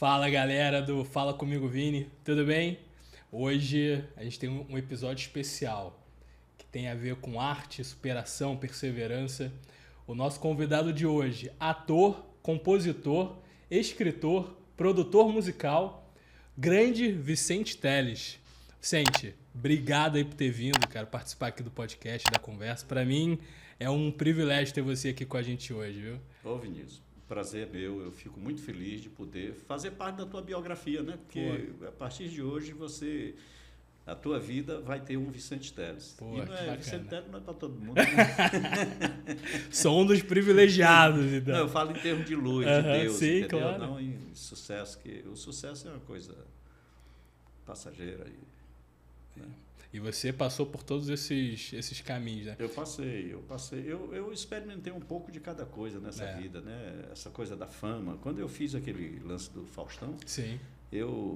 Fala galera do Fala Comigo Vini, tudo bem? Hoje a gente tem um episódio especial que tem a ver com arte, superação, perseverança. O nosso convidado de hoje, ator, compositor, escritor, produtor musical, grande Vicente Teles. Vicente, obrigado aí por ter vindo, cara, participar aqui do podcast, da conversa. Para mim é um privilégio ter você aqui com a gente hoje, viu? Ô Vinícius, prazer é meu, eu fico muito feliz de poder fazer parte da tua biografia, né? Porque a partir de hoje a tua vida vai ter um Vicente Teles. Pô, e não é, Vicente Teles não é para todo mundo. Sou um dos privilegiados, então. Não, eu falo em termos de luz, de Deus, sim, entendeu? claro. Não em sucesso, que o sucesso é uma coisa passageira. Né? E você passou por todos esses caminhos, né? Eu passei. Eu experimentei um pouco de cada coisa nessa vida, né? Essa coisa da fama. Quando eu fiz aquele lance do Faustão, Sim.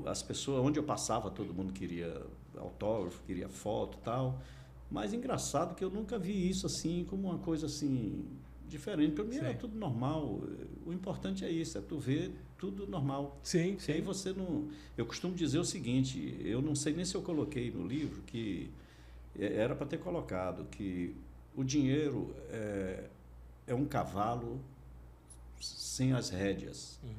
As pessoas, onde eu passava, todo mundo queria autógrafo, queria foto e tal. Mas engraçado que eu nunca vi isso assim, como uma coisa assim, diferente. Para mim era tudo normal. O importante é isso, é tu ver tudo normal. Sim, sim. Aí você não... Eu costumo dizer o seguinte, eu não sei nem se eu coloquei no livro, que era para ter colocado, que o dinheiro é um cavalo sem as rédeas. Uhum.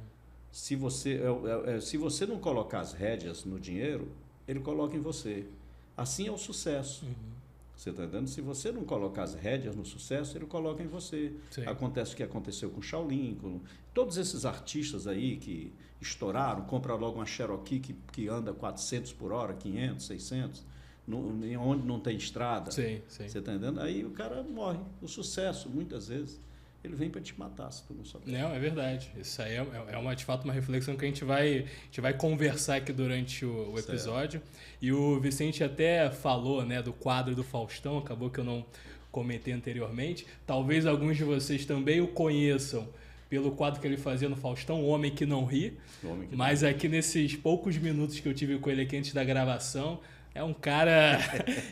Se você não colocar as rédeas no dinheiro, ele coloca em você. Assim é o sucesso. Uhum. Você está entendendo? Se você não colocar as rédeas no sucesso, ele coloca em você. Sim. Acontece o que aconteceu com o Shaolin, com todos esses artistas aí que estouraram, compra logo uma Cherokee que anda 400 por hora, 500, 600, onde não tem estrada. Sim. Você está entendendo? Aí o cara morre. O sucesso, muitas vezes, ele vem para te matar, se tu não souber. Não, é verdade. Isso aí de fato uma reflexão que a gente vai conversar aqui durante o episódio. E o Vicente até falou, né, do quadro do Faustão, acabou que eu não comentei anteriormente. Talvez alguns de vocês também o conheçam pelo quadro que ele fazia no Faustão, O Homem que Não Ri. Mas aqui nesses poucos minutos que eu tive com ele aqui antes da gravação, é um cara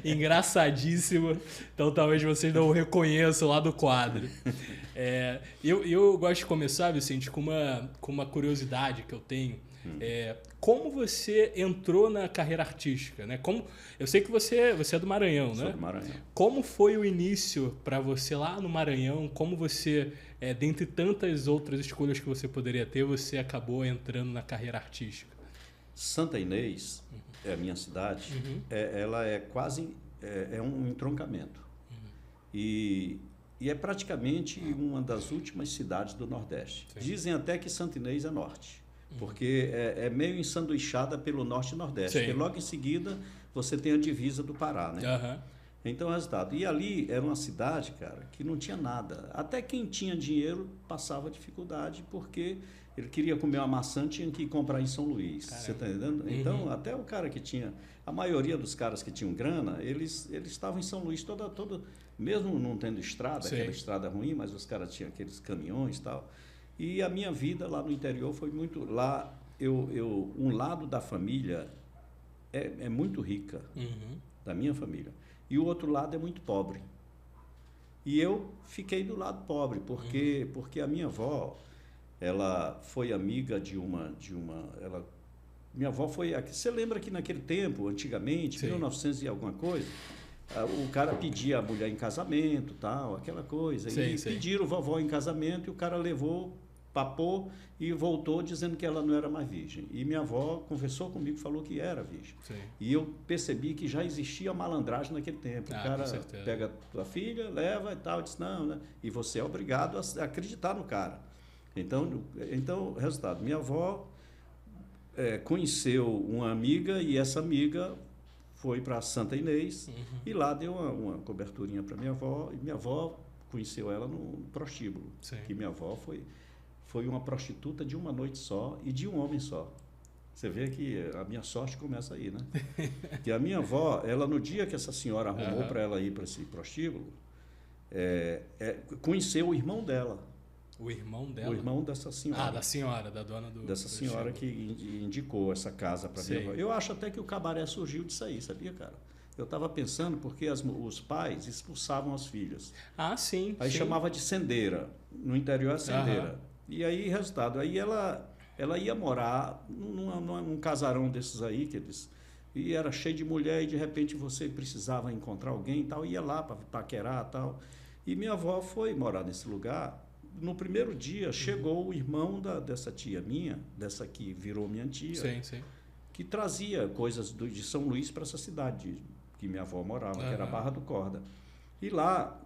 engraçadíssimo, então talvez vocês não o reconheçam lá do quadro. Eu gosto de começar, Vicente, com uma curiosidade que eu tenho. Como você entrou na carreira artística, né? Eu sei que você é do Maranhão, né? Sou do Maranhão. Como foi o início para você lá no Maranhão? Como você, dentre tantas outras escolhas que você poderia ter, você acabou entrando na carreira artística? Santa Inês, é a minha cidade, ela é quase um entroncamento. E é praticamente uma das últimas cidades do Nordeste. Sim. Dizem até que Santa Inês é norte, porque é meio ensanduichada pelo norte e nordeste. Porque logo em seguida você tem a divisa do Pará, né? Uhum. Então, resultado. E ali era uma cidade, cara, que não tinha nada. Até quem tinha dinheiro passava dificuldade, porque ele queria comer uma maçã, tinha que ir comprar em São Luís. Caramba. Você está entendendo? Então, até o cara que tinha... A maioria dos caras que tinham grana, eles estavam em São Luís toda mesmo não tendo estrada, aquela estrada ruim, mas os caras tinham aqueles caminhões e tal. E a minha vida lá no interior foi muito... Lá, um lado da família é muito rica, da minha família. E o outro lado é muito pobre. E eu fiquei do lado pobre, porque a minha avó, ela foi amiga de uma minha avó foi... Você lembra que naquele tempo, antigamente, 1900 e alguma coisa, o cara pedia a mulher em casamento, tal, aquela coisa. Pediram vovó em casamento e o cara levou, papou e voltou dizendo que ela não era mais virgem. E minha avó conversou comigo e falou que era virgem. Sim. E eu percebi que já existia malandragem naquele tempo. O cara pega a tua filha, leva e tal, diz não, né? E você é obrigado a acreditar no cara. Então, resultado, minha avó conheceu uma amiga e essa amiga foi para Santa Inês e lá deu uma coberturinha para minha avó. E minha avó conheceu ela no prostíbulo. Sim. Que minha avó foi uma prostituta de uma noite só e de um homem só. Você vê que a minha sorte começa aí, né? Que a minha avó, ela no dia que essa senhora arrumou para ela ir para esse prostíbulo, conheceu o irmão dela. O irmão dela? O irmão dessa senhora. Da senhora, da dona do... Dessa senhora que indicou essa casa para minha avó. Eu acho até que o cabaré surgiu disso aí, sabia, cara? Eu estava pensando porque os pais expulsavam as filhas. Sim. Aí chamava de sendeira. No interior é sendeira. E aí, resultado, aí ela ela ia morar num casarão desses aí, que eles... E era cheio de mulher e de repente você precisava encontrar alguém e tal, ia lá para paquerar e tal. E minha avó foi morar nesse lugar. No primeiro dia chegou o irmão dessa tia minha, dessa que virou minha tia, sim, sim. que trazia coisas de São Luís para essa cidade que minha avó morava, que era Barra do Corda. E lá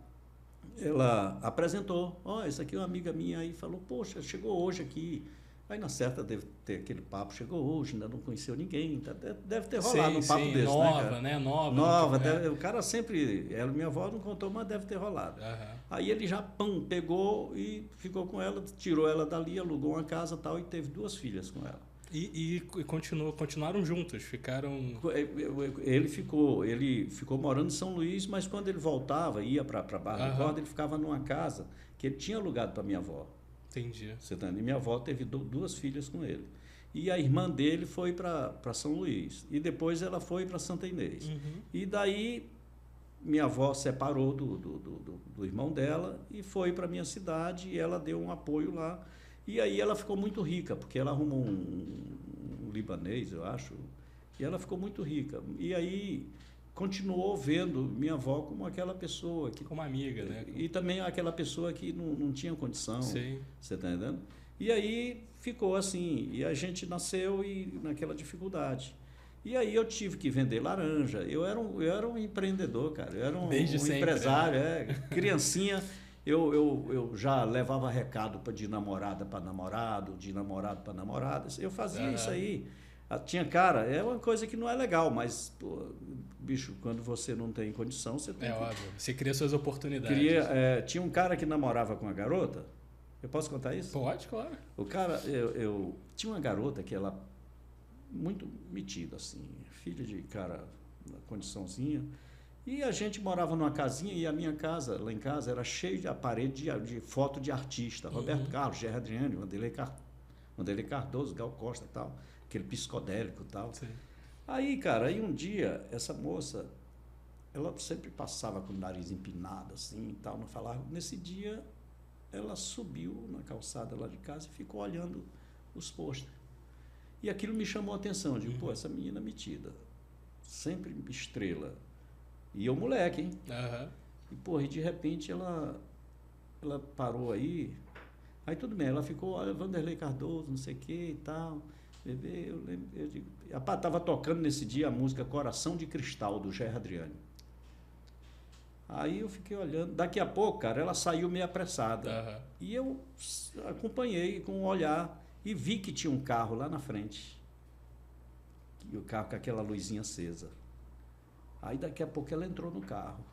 ela apresentou, essa aqui é uma amiga minha, aí falou, poxa, chegou hoje aqui. Aí na certa deve ter aquele papo, chegou hoje, ainda não conheceu ninguém, deve ter rolado um papo desse, nova, né? Nova. O cara sempre, minha avó não contou, mas deve ter rolado. Uhum. Aí ele já, pegou e ficou com ela, tirou ela dali, alugou uma casa e tal, e teve 2 filhas com ela. E continuaram juntos, ficaram... Ele ficou morando em São Luís, mas quando ele voltava, ia para Barra do Corda, ele ficava numa casa que ele tinha alugado para minha avó. Entendi. Você tá, e minha avó teve 2 filhas com ele. E a irmã dele foi para São Luís. E depois ela foi para Santa Inês. Uhum. E daí minha avó separou do irmão dela e foi para minha cidade e ela deu um apoio lá. E aí ela ficou muito rica, porque ela arrumou um libanês, eu acho, e ela ficou muito rica. E aí continuou vendo minha avó como aquela pessoa que... Como amiga, né? E também aquela pessoa que não tinha condição. Sim. Você está entendendo? E aí ficou assim, e a gente nasceu naquela dificuldade. E aí eu tive que vender laranja. Eu era um empreendedor, cara. Eu era um empresário, criancinha. Eu já levava recado de namorada para namorado, de namorado para namorada. Eu fazia isso aí. Tinha cara, é uma coisa que não é legal, mas, pô, bicho, quando você não tem condição, você tem óbvio, você cria suas oportunidades. Tinha um cara que namorava com a garota. Eu posso contar isso? Pode, claro. O cara, eu tinha uma garota que ela, muito metida, assim, filha de cara, na condiçãozinha. E a gente morava numa casinha e a minha casa, lá em casa, era cheia de parede de foto de artista. Roberto Carlos, Gerry Adriane, Wanderlei Cardoso, Gal Costa e tal. Aquele psicodélico e tal. Sim. Aí, cara, um dia, essa moça, ela sempre passava com o nariz empinado, assim, e tal, não falava. Nesse dia, ela subiu na calçada lá de casa e ficou olhando os pôsteres. E aquilo me chamou a atenção. Eu digo, pô, essa menina metida, sempre estrela. E eu moleque, hein? E, porra, e de repente ela parou aí. Aí tudo bem, ela ficou, olha, Wanderlei Cardoso, não sei o que e tal. Bebê, eu lembro, eu digo, estava tocando nesse dia a música Coração de Cristal, do Gerry Adriane. Aí eu fiquei olhando, daqui a pouco, cara, ela saiu meio apressada. E eu acompanhei com um olhar e vi que tinha um carro lá na frente. E o carro com aquela luzinha acesa. Aí daqui a pouco ela entrou no carro.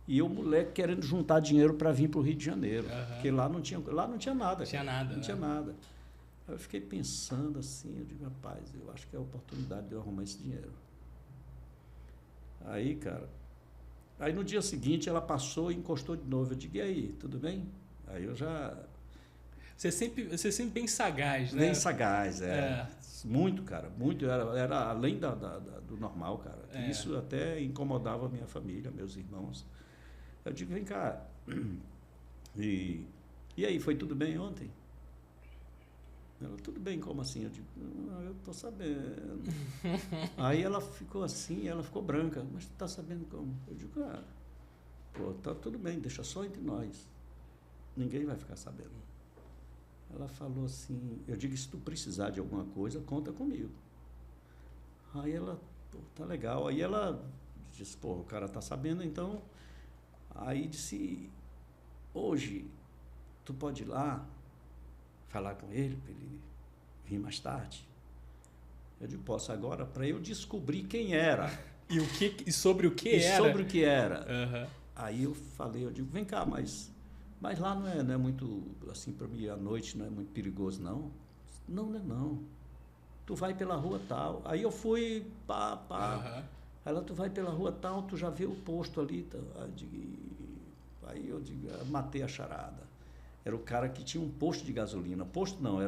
E eu, moleque, querendo juntar dinheiro para vir para o Rio de Janeiro. Porque lá não tinha nada. Não tinha nada. Não tinha nada. Aí eu fiquei pensando assim, eu digo, rapaz, eu acho que é a oportunidade de eu arrumar esse dinheiro. Aí, cara, aí no dia seguinte ela passou e encostou de novo. Eu digo, e aí, tudo bem? Aí eu já... Você sempre bem sagaz, né? Bem sagaz, Muito, cara, muito. Era além do normal, cara. Isso até incomodava a minha família, meus irmãos. Eu digo, vem cá. E aí, foi tudo bem ontem? Ela, tudo bem, como assim? Eu digo, eu tô sabendo. Aí ela ficou assim, ela ficou branca. Mas tu tá sabendo como? Eu digo, pô, tá tudo bem, deixa só entre nós. Ninguém vai ficar sabendo. Ela falou assim, eu digo, se tu precisar de alguma coisa, conta comigo. Aí ela, pô, tá legal. Aí ela disse, pô, o cara tá sabendo, então... Aí disse, hoje, tu pode ir lá, falar com ele, para ele vir mais tarde? Eu digo, posso agora, para eu descobrir quem era. E sobre o que era? Sobre o que era. Aí eu falei, eu digo, vem cá, mas lá não é muito, assim, para mim, à noite não é muito perigoso, não? Não, não é não. Tu vai pela rua tal. Aí eu fui, Ela, tu vai pela rua tal, tu já vê o posto ali. Tá? Aí eu digo, matei a charada. Era o cara que tinha um posto de gasolina. Posto não,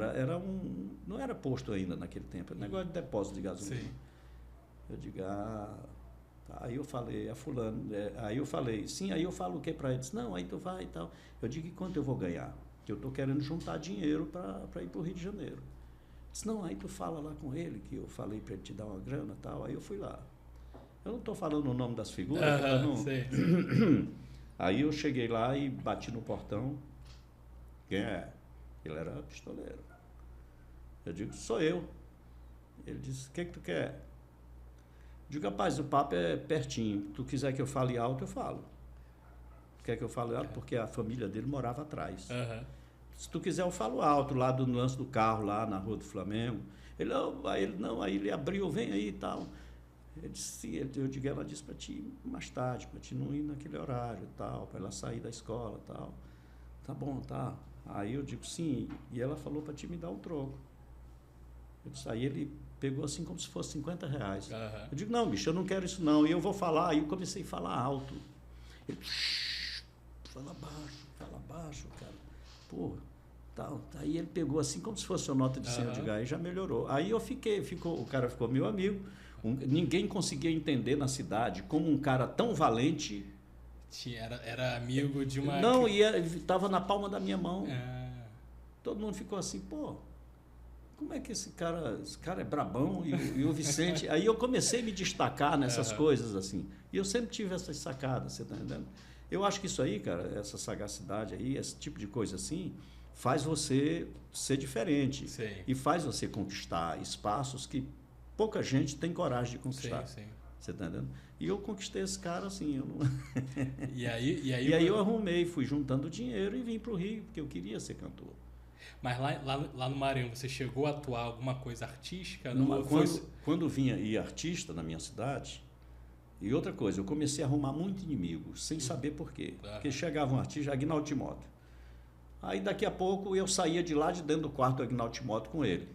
não era posto ainda naquele tempo, era negócio de depósito de gasolina. Sim. Eu digo, aí eu falei, fulano, aí eu falei, sim, aí eu falo o que para ele? Disse, não, aí tu vai e tal. Eu digo, e quanto eu vou ganhar? Que eu estou querendo juntar dinheiro para ir para o Rio de Janeiro. Disse, não, aí tu fala lá com ele, que eu falei para ele te dar uma grana e tal. Aí eu fui lá. Eu não estou falando o nome das figuras. Sei. Aí eu cheguei lá e bati no portão. Quem é? Ele era pistoleiro. Eu digo, sou eu. Ele disse, o que tu quer? Eu digo, rapaz, o papo é pertinho. Se tu quiser que eu fale alto, eu falo. Quer que eu fale alto? Porque a família dele morava atrás. Se tu quiser, eu falo alto, lá do lance do carro, lá na Rua do Flamengo. Aí ele abriu, vem aí e tal. Eu disse, eu digo, ela disse para ti mais tarde, para ti não ir naquele horário e tal, para ela sair da escola e tal. Tá bom, tá. Aí eu digo, sim. E ela falou para ti me dar um troco. Eu disse, aí ele pegou assim como se fosse R$50. Eu digo, não, bicho, eu não quero isso não. E eu vou falar. Aí eu comecei a falar alto. Ele, fala baixo, cara. Pô, tal. Aí ele pegou assim como se fosse uma nota de 100. Eu digo, aí já melhorou. Aí eu o cara ficou meu amigo. Ninguém conseguia entender na cidade como um cara tão valente... Era amigo de uma... Não, estava na palma da minha mão. Todo mundo ficou assim, pô, como é que esse cara é brabão e o Vicente... Aí eu comecei a me destacar nessas coisas assim. E eu sempre tive essas sacadas, você está entendendo? Eu acho que isso aí, cara, essa sagacidade aí, esse tipo de coisa assim, faz você ser diferente. Sim. E faz você conquistar espaços que pouca gente tem coragem de conquistar. Sim. Você está entendendo? E eu conquistei esse cara assim. Eu não... E aí eu arrumei, fui juntando dinheiro e vim para o Rio, porque eu queria ser cantor. Mas lá no Maranhão, você chegou a atuar alguma coisa artística? Quando ia artista na minha cidade, e outra coisa, eu comecei a arrumar muito inimigo, sem saber por quê. Porque chegava um artista, Agnaldo Timóteo. Aí daqui a pouco eu saía de lá de dentro do quarto do Agnaldo Timóteo com ele.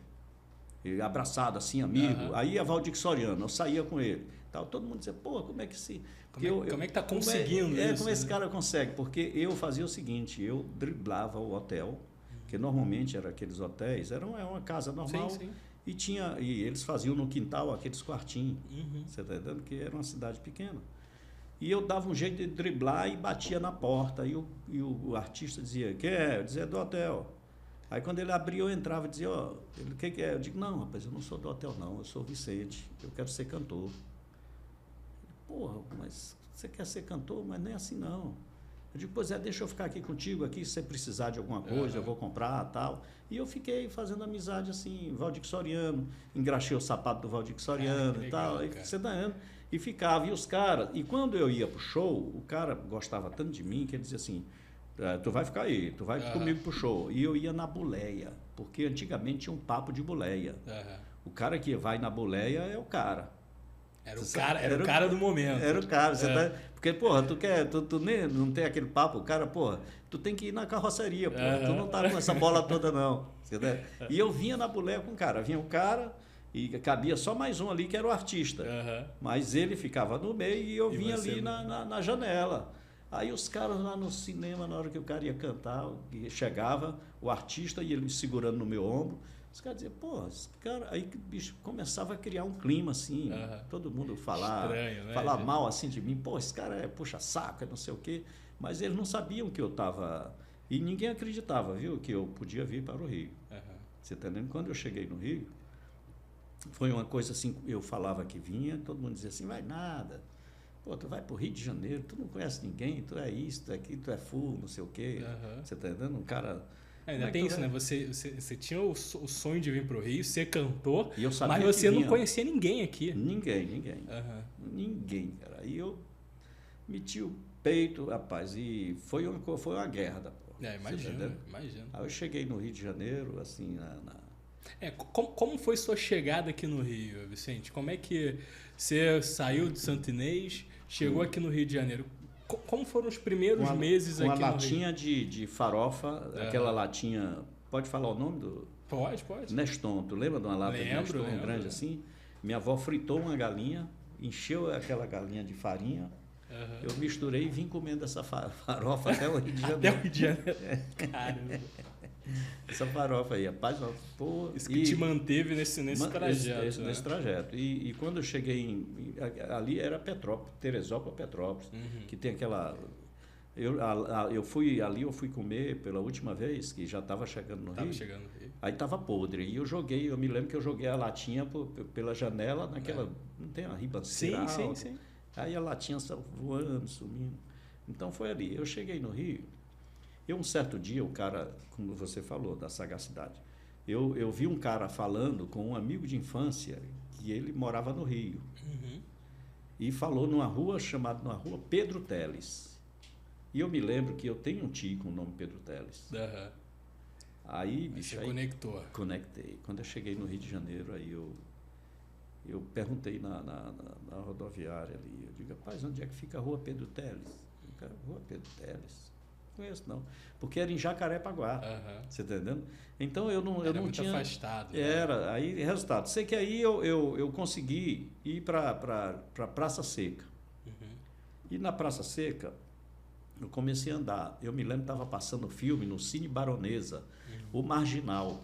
Abraçado assim, amigo. Aí a Valdir Soriano, eu saía com ele. Tal. Todo mundo dizia, pô, como é que se... Como é que tá conseguindo isso? Como esse cara consegue? Porque eu fazia o seguinte, eu driblava o hotel, que normalmente eram aqueles hotéis, era uma casa normal, sim. E eles faziam no quintal aqueles quartinhos. Você está entendendo? Que era uma cidade pequena. E eu dava um jeito de driblar e batia na porta. E o artista dizia, quem é? Eu dizia, do hotel. Aí quando ele abria, eu entrava e dizia, o que é? Eu digo, não, rapaz, eu não sou do hotel não, eu sou o Vicente, eu quero ser cantor. Porra, mas você quer ser cantor? Mas nem assim não. Eu digo, pois é, deixa eu ficar aqui contigo, aqui, se você precisar de alguma coisa, eu vou comprar, tal. E eu fiquei fazendo amizade assim, Valdir Soriano, engraxei o sapato do Valdir Soriano e tal. Aí, você tá vendo? E ficava, e os caras, e quando eu ia pro show, o cara gostava tanto de mim que ele dizia assim, tu vai ficar aí, tu vai comigo pro show. E eu ia na boleia, porque antigamente tinha um papo de boleia. O cara que vai na boleia é o cara. Era o cara do momento. Era o cara. Porque, porra, tu nem, não tem aquele papo, o cara, porra, tu tem que ir na carroceria, porra, tu não tá com essa bola toda, não. E eu vinha na boleia com o cara. Vinha o cara e cabia só mais um ali que era o artista. Mas ele ficava no meio e eu vinha ali na janela. Aí os caras lá no cinema, na hora que o cara ia cantar, chegava o artista e ele segurando no meu ombro. Os caras diziam, pô, esse cara... Aí bicho, começava a criar um clima assim, todo mundo falar mal assim de mim, pô, esse cara é puxa-saco, é não sei o quê. Mas eles não sabiam que eu estava... E ninguém acreditava, viu, que eu podia vir para o Rio. Você tá entendendo? Quando eu cheguei no Rio, foi uma coisa assim, eu falava que vinha, todo mundo dizia assim, vai nada. Pô, tu vai para o Rio de Janeiro, tu não conhece ninguém, tu é isso, tu é aquilo, tu é full, não sei o quê. Você tá entendendo? Um cara... Ainda tem isso, né? Você tinha o sonho de vir para o Rio, ser cantor, mas você não conhecia ninguém aqui. Ninguém. Ninguém, cara. Aí eu meti o peito, rapaz, e foi uma guerra da porra. Imagino. Aí eu cheguei no Rio de Janeiro, assim, como foi sua chegada aqui no Rio, Vicente? Como é que você saiu de Santo Inês, chegou aqui no Rio de Janeiro? Como foram os primeiros meses aqui no Rio? Uma latinha de farofa, aquela latinha... Pode falar o nome do... Pode. Neston. Tu lembra de uma lata de Neston grande assim? Minha avó fritou uma galinha, encheu aquela galinha de farinha, eu misturei e vim comendo essa farofa até o Rio de Janeiro. Até o Rio de Janeiro. Caramba. Essa farofa aí, rapaz, pô... Isso que te manteve nesse trajeto. Nesse trajeto. E quando eu cheguei ali era Teresópolis, Petrópolis, que tem Eu fui comer pela última vez, que já estava chegando no Rio. Chegando no Rio. Aí estava podre. E eu me lembro que eu joguei a latinha pela janela, naquela. Não tem uma ribanceira alta. Sim. Aí a latinha saiu voando, sumindo. Então foi ali. Eu cheguei no Rio. Um certo dia, o cara, como você falou, da sagacidade, eu vi um cara falando com um amigo de infância, que ele morava no Rio. Uhum. E falou numa rua Pedro Teles. E eu me lembro que eu tenho um tio com o nome Pedro Teles. Uhum. Aí, bicho, você conectou. Conectei. Quando eu cheguei no Rio de Janeiro, aí eu perguntei na rodoviária ali, eu digo, rapaz, onde é que fica a rua Pedro Teles? O cara, rua Pedro Teles? Não conheço não. Porque era em Jacarepaguá. Você está entendendo? Então eu não muito tinha. Afastado. Era, aí resultado. Sei que aí eu consegui ir para Praça Seca. Uhum. E na Praça Seca, eu comecei a andar. Eu me lembro que estava passando filme no Cine Baronesa, O Marginal,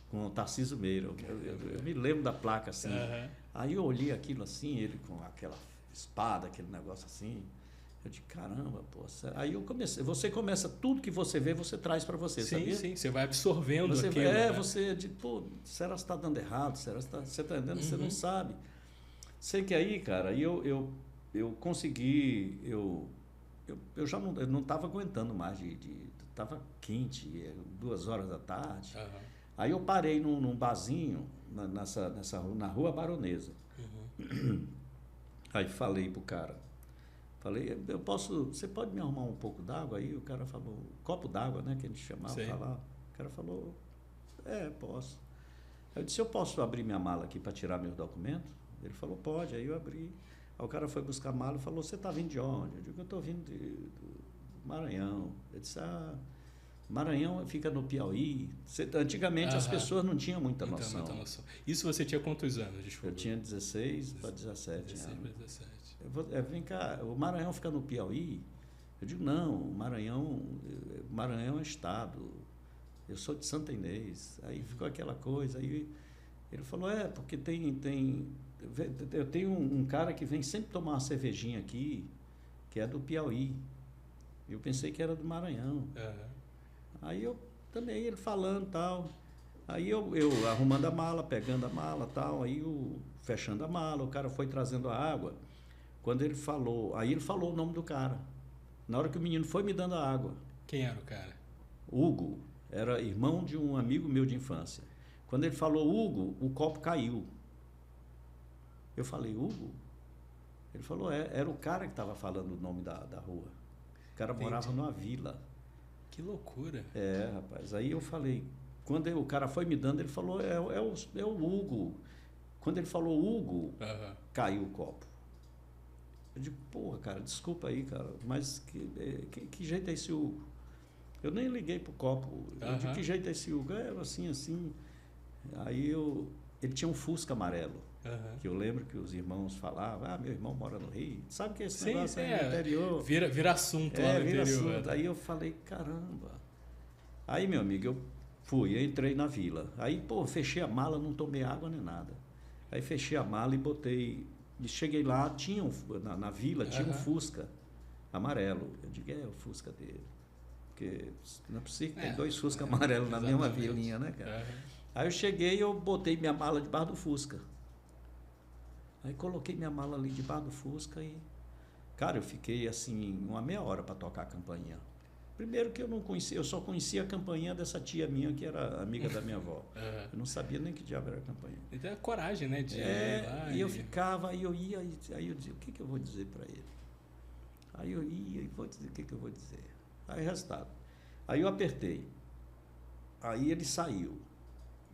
com o Tarcísio Meira. Eu me lembro da placa assim. Uhum. Aí eu olhei aquilo assim, ele com aquela espada, aquele negócio assim. Eu disse, caramba, pô. Aí eu comecei. Você começa, tudo que você vê, você traz para você, sabia? Sim, você vai absorvendo aquilo. né? Você diz, pô, será que está dando errado? Será que você está entendendo? Você não sabe. Sei que aí, cara, eu consegui, eu já não estava aguentando mais, estava quente, 2 horas da tarde. Uhum. Aí eu parei num barzinho na Rua Baronesa. Uhum. Aí falei pro cara, você pode me arrumar um pouco d'água? Aí o cara falou, copo d'água, né, que a gente chamava, falar. O cara falou, posso. Eu disse, eu posso abrir minha mala aqui para tirar meus documentos? Ele falou, pode. Aí eu abri. Aí o cara foi buscar a mala e falou, você está vindo de onde? Eu digo, eu estou vindo do Maranhão. Ele disse, Maranhão fica no Piauí. Antigamente as pessoas não tinham muita noção. Isso você tinha quantos anos? Desculpa. Eu tinha 16 para 17 anos. 16 para 17. Vem cá, o Maranhão fica no Piauí? Eu digo, não, o Maranhão é estado. Eu sou de Santa Inês. Aí ficou aquela coisa. Aí ele falou, porque eu tenho um cara que vem sempre tomar uma cervejinha aqui, que é do Piauí. Eu pensei que era do Maranhão. Aí eu também, ele falando tal. Aí eu arrumando a mala, pegando a mala tal. Aí fechando a mala, o cara foi trazendo a água. Quando ele falou, aí ele falou o nome do cara. Na hora que o menino foi me dando a água. Quem era o cara? Hugo. Era irmão de um amigo meu de infância. Quando ele falou Hugo, o copo caiu. Eu falei, Hugo? Ele falou, era o cara que estava falando o nome da rua. O cara morava numa vila. Que loucura. Rapaz. Aí eu falei, quando o cara foi me dando, ele falou, é o Hugo. Quando ele falou Hugo, caiu o copo. Eu digo, porra, cara, desculpa aí, cara, mas que jeito é esse Hugo? Eu nem liguei pro copo. Eu digo, que jeito é esse Hugo? Assim. Aí ele tinha um Fusca amarelo. Que eu lembro que os irmãos falavam, meu irmão mora no Rio. Sabe que esse negócio aí no interior? Vira assunto lá no interior. Assunto. Aí eu falei, caramba. Aí, meu amigo, eu entrei na vila. Aí, fechei a mala, não tomei água nem nada. Aí fechei a mala e botei. E cheguei lá, na vila tinha um Fusca amarelo. Eu digo, o Fusca dele. Porque não é possível que tem 2 Fusca amarelos na mesma vilinha, né, cara? Aí eu cheguei e eu botei minha mala debaixo do Fusca. Aí coloquei minha mala ali debaixo do Fusca e... Cara, eu fiquei assim, uma meia hora para tocar a campainha. Primeiro que eu não conhecia, eu só conhecia a campainha dessa tia minha, que era amiga da minha avó. Eu não sabia nem que diabo era a campainha. Então é a coragem, né? De ir lá e eu ficava, aí eu ia, aí eu dizia, o que eu vou dizer para ele? Aí eu ia e vou dizer, o que eu vou dizer? Aí resultado. Aí eu apertei. Aí ele saiu.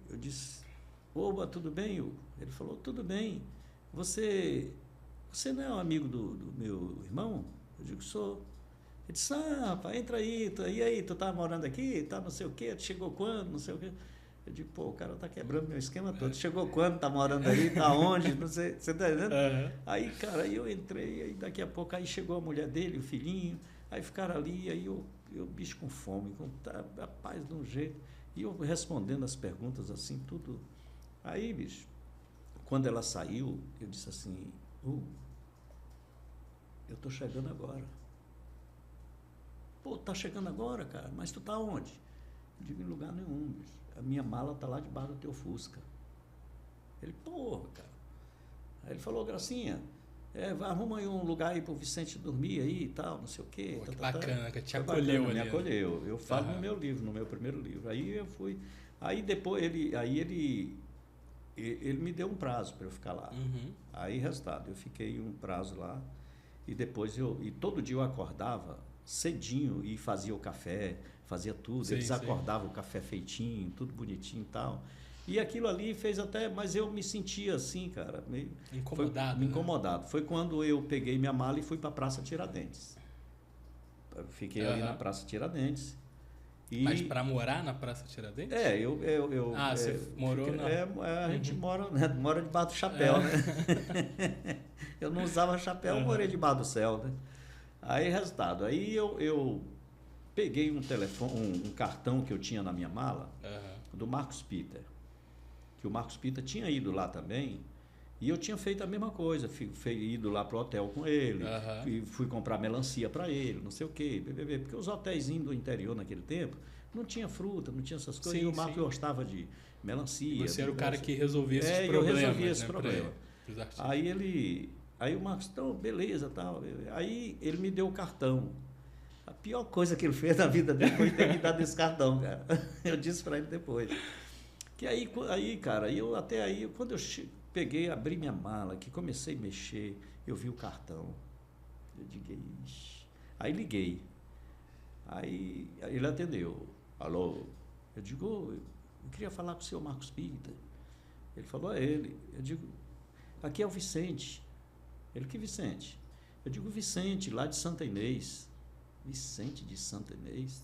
Eu disse, oba, tudo bem, Hugo? Ele falou, tudo bem. Você não é um amigo do meu irmão? Eu digo, sou. Ele disse, rapaz, entra aí. E aí, tu tá morando aqui? Tá não sei o quê? Tu chegou quando? Não sei o quê. Eu digo, o cara tá quebrando meu esquema todo. Chegou quando? Tá morando aí? Tá onde? Não sei. Você tá entendendo? Aí, cara, aí eu entrei. Aí daqui a pouco aí chegou a mulher dele, o filhinho. Aí ficaram ali. Aí eu bicho com fome, rapaz, de um jeito. E eu respondendo as perguntas assim, tudo. Aí, bicho, quando ela saiu, eu disse assim, eu tô chegando agora. Pô, tá chegando agora, cara, mas tu tá onde? Eu digo, em lugar nenhum, bicho. A minha mala tá lá debaixo do teu Fusca. Ele, porra, cara. Aí ele falou, Gracinha, arruma aí um lugar aí pro Vicente dormir aí e tal, não sei o quê. Pô, que bacana, que te acolheu bacana, ali. Me acolheu. Eu falo no meu livro, no meu primeiro livro. Aí eu fui... Aí depois ele me deu um prazo para eu ficar lá. Aí, resultado, eu fiquei um prazo lá e depois e todo dia eu acordava cedinho e fazia o café, fazia tudo. Sim, Eles acordavam o café feitinho, tudo bonitinho e tal. E aquilo ali fez até... Mas eu me sentia assim, cara, meio... Incomodado. Incomodado. Foi quando eu peguei minha mala e fui para a Praça Tiradentes. Eu fiquei ali na Praça Tiradentes. Mas para morar na Praça Tiradentes? Você morou na... a gente mora debaixo do chapéu, né? Eu não usava chapéu, eu morei debaixo do céu, né? Aí, resultado, aí eu peguei um cartão que eu tinha na minha mala, do Marcos Peter, que o Marcos Peter tinha ido lá também, e eu tinha feito a mesma coisa, ido lá pro hotel com ele, e fui comprar melancia para ele, não sei o quê, porque os hotéis do interior naquele tempo não tinha fruta, não tinha essas coisas, e o Marcos gostava de melancia. E você era o cara que resolvia esses problemas. Eu resolvia esse problema. Aí o Marcos, então, beleza, tal. Aí ele me deu o cartão. A pior coisa que ele fez na vida dele foi ter me dado esse cartão, cara. Eu disse para ele depois. Que aí, cara, quando eu peguei, abri minha mala, que comecei a mexer, eu vi o cartão. Eu digo, ixi. Aí liguei. Aí ele atendeu. Alô? Eu digo, eu queria falar com o senhor Marcos Peter. Ele falou, é ele. Eu digo, aqui é o Vicente. Ele, que Vicente? Eu digo, Vicente, lá de Santa Inês. Vicente de Santa Inês?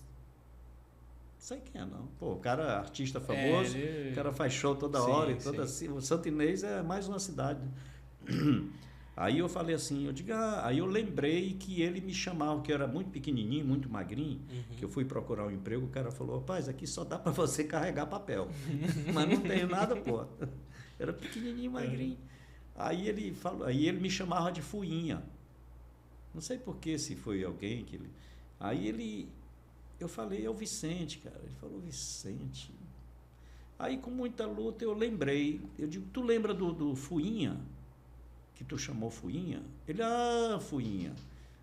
Não sei quem é, não. Pô, o cara é artista famoso, o cara faz show toda hora e toda assim. O Santa Inês é mais uma cidade. Aí eu falei assim, aí eu lembrei que ele me chamava, que eu era muito pequenininho, muito magrinho, que eu fui procurar um emprego, o cara falou, rapaz, aqui só dá para você carregar papel, mas não tenho nada, pô. Era pequenininho, magrinho. Aí ele me chamava de Fuinha. Não sei por que, se foi alguém que ele... Aí eu falei, é o Vicente, cara. Ele falou, Vicente. Aí, com muita luta, eu lembrei. Eu digo, tu lembra do Fuinha? Que tu chamou Fuinha? Ele, Fuinha.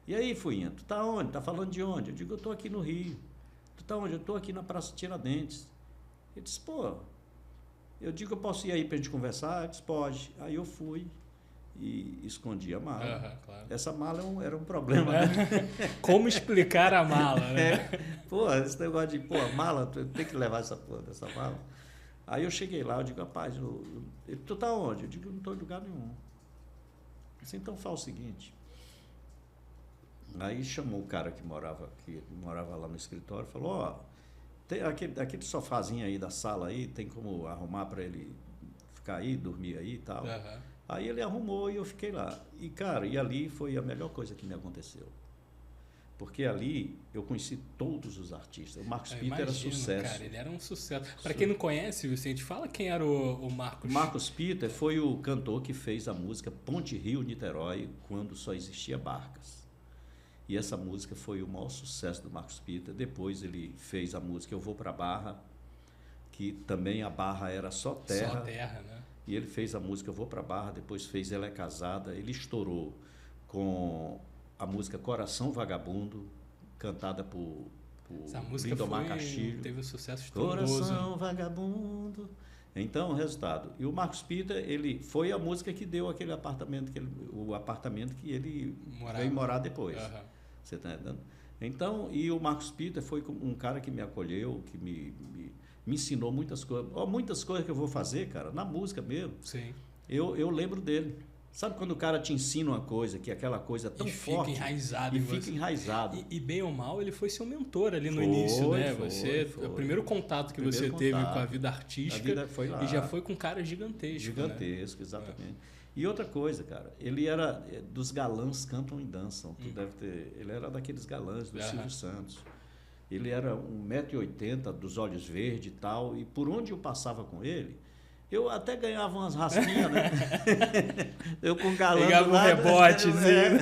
E aí, Fuinha, tu tá onde? Tá falando de onde? Eu digo, eu tô aqui no Rio. Tu tá onde? Eu tô aqui na Praça Tiradentes. Ele disse, pô, eu digo, eu posso ir aí pra gente conversar? Eu disse, pode. Aí eu fui e escondi a mala. Claro. Essa mala era um problema, né? Como explicar a mala, né? Pô, esse negócio de, a mala, tu tem que levar essa porra dessa mala. Aí eu cheguei lá, eu digo, rapaz, tu tá onde? Eu digo, eu não tô em lugar nenhum. Disse, então faz o seguinte. Aí chamou o cara que morava lá no escritório, falou, tem aquele sofazinho aí da sala aí, tem como arrumar para ele ficar aí, dormir aí e tal. Aí ele arrumou e eu fiquei lá. E, cara, ali foi a melhor coisa que me aconteceu. Porque ali eu conheci todos os artistas. O Marcos Peter era sucesso. Cara, ele era um sucesso. Para quem não conhece, Vicente, fala quem era o Marcos. O Marcos Peter foi o cantor que fez a música Ponte Rio-Niterói, quando só existia barcas. E essa música foi o maior sucesso do Marcos Peter. Depois ele fez a música Eu Vou Pra Barra, que também a Barra era só terra. Só terra, né? E ele fez a música Eu Vou Pra Barra, depois fez Ela é Casada. Ele estourou com a música Coração Vagabundo, cantada por Lindomar Castilho. Teve um sucesso estrondoso. Coração Vagabundo. Então, o resultado. E o Marcos Peter, foi a música que deu aquele apartamento, o apartamento que ele veio morar depois. Você está entendendo? Então, e o Marcos Peter foi um cara que me acolheu, que me ensinou muitas coisas. Muitas coisas que eu vou fazer, cara, na música mesmo. Sim. Eu lembro dele. Sabe quando o cara te ensina uma coisa, que aquela coisa tão forte... Fica enraizado. E bem ou mal, ele foi seu mentor ali no início, né? O primeiro contato que você teve com a vida artística foi lá. E já foi com um cara gigantesco. Gigantesco, né? Exatamente. E outra coisa, cara, ele era dos galãs cantam e dançam. Ele era daqueles galãs do Silvio Santos. Ele era 1,80 m, dos olhos verdes e tal. E por onde eu passava com ele, Eu até ganhava umas raspinhas, né? Eu com galã pegava do lado. Um rebotezinho.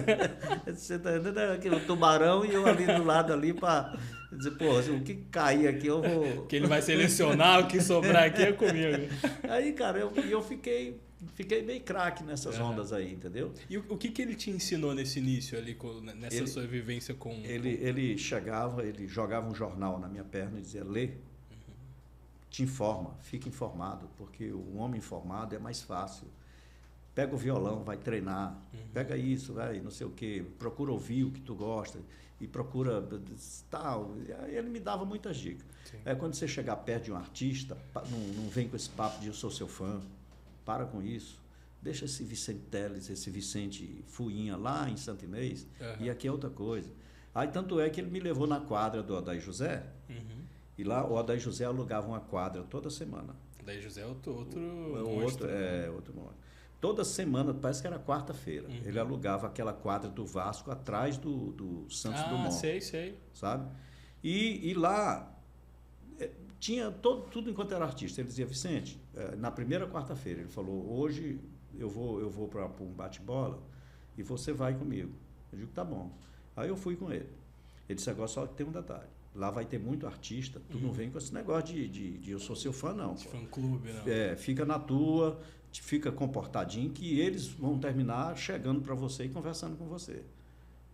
Você tá entendendo? Aquele tubarão e eu ali do lado ali para dizer, pô, o que cair aqui eu vou... Que ele vai selecionar, o que sobrar aqui é comigo. Aí, cara, eu fiquei bem craque nessas ondas aí, entendeu? E o que ele te ensinou nesse início ali, nessa sua vivência com... Ele chegava, ele jogava um jornal na minha perna e dizia, lê. Te informa, fica informado, porque o homem informado é mais fácil. Pega o violão, vai treinar, pega isso, vai, não sei o quê, procura ouvir o que tu gosta e procura tal. Ele me dava muitas dicas. Quando você chegar perto de um artista, não vem com esse papo de eu sou seu fã, para com isso. Deixa esse Vicente Teles, esse Vicente Fuinha lá em Santo Inês, e aqui é outra coisa. Aí tanto é que ele me levou na quadra do Odair José, e lá o Odair José alugava uma quadra toda semana. Odair José é outro monstro. Outro monstro. Toda semana, parece que era quarta-feira, ele alugava aquela quadra do Vasco atrás do Santos Dumont. Sei. Sabe? E lá tinha tudo enquanto era artista. Ele dizia, Vicente, na primeira quarta-feira, ele falou, hoje eu vou para um bate-bola e você vai comigo. Eu digo, tá bom. Aí eu fui com ele. Ele disse, agora só que tem um detalhe. Lá vai ter muito artista, tu não vem com esse negócio de eu sou seu fã, não. De fã-clube, não. Fica na tua, fica comportadinho, que eles vão terminar chegando para você e conversando com você.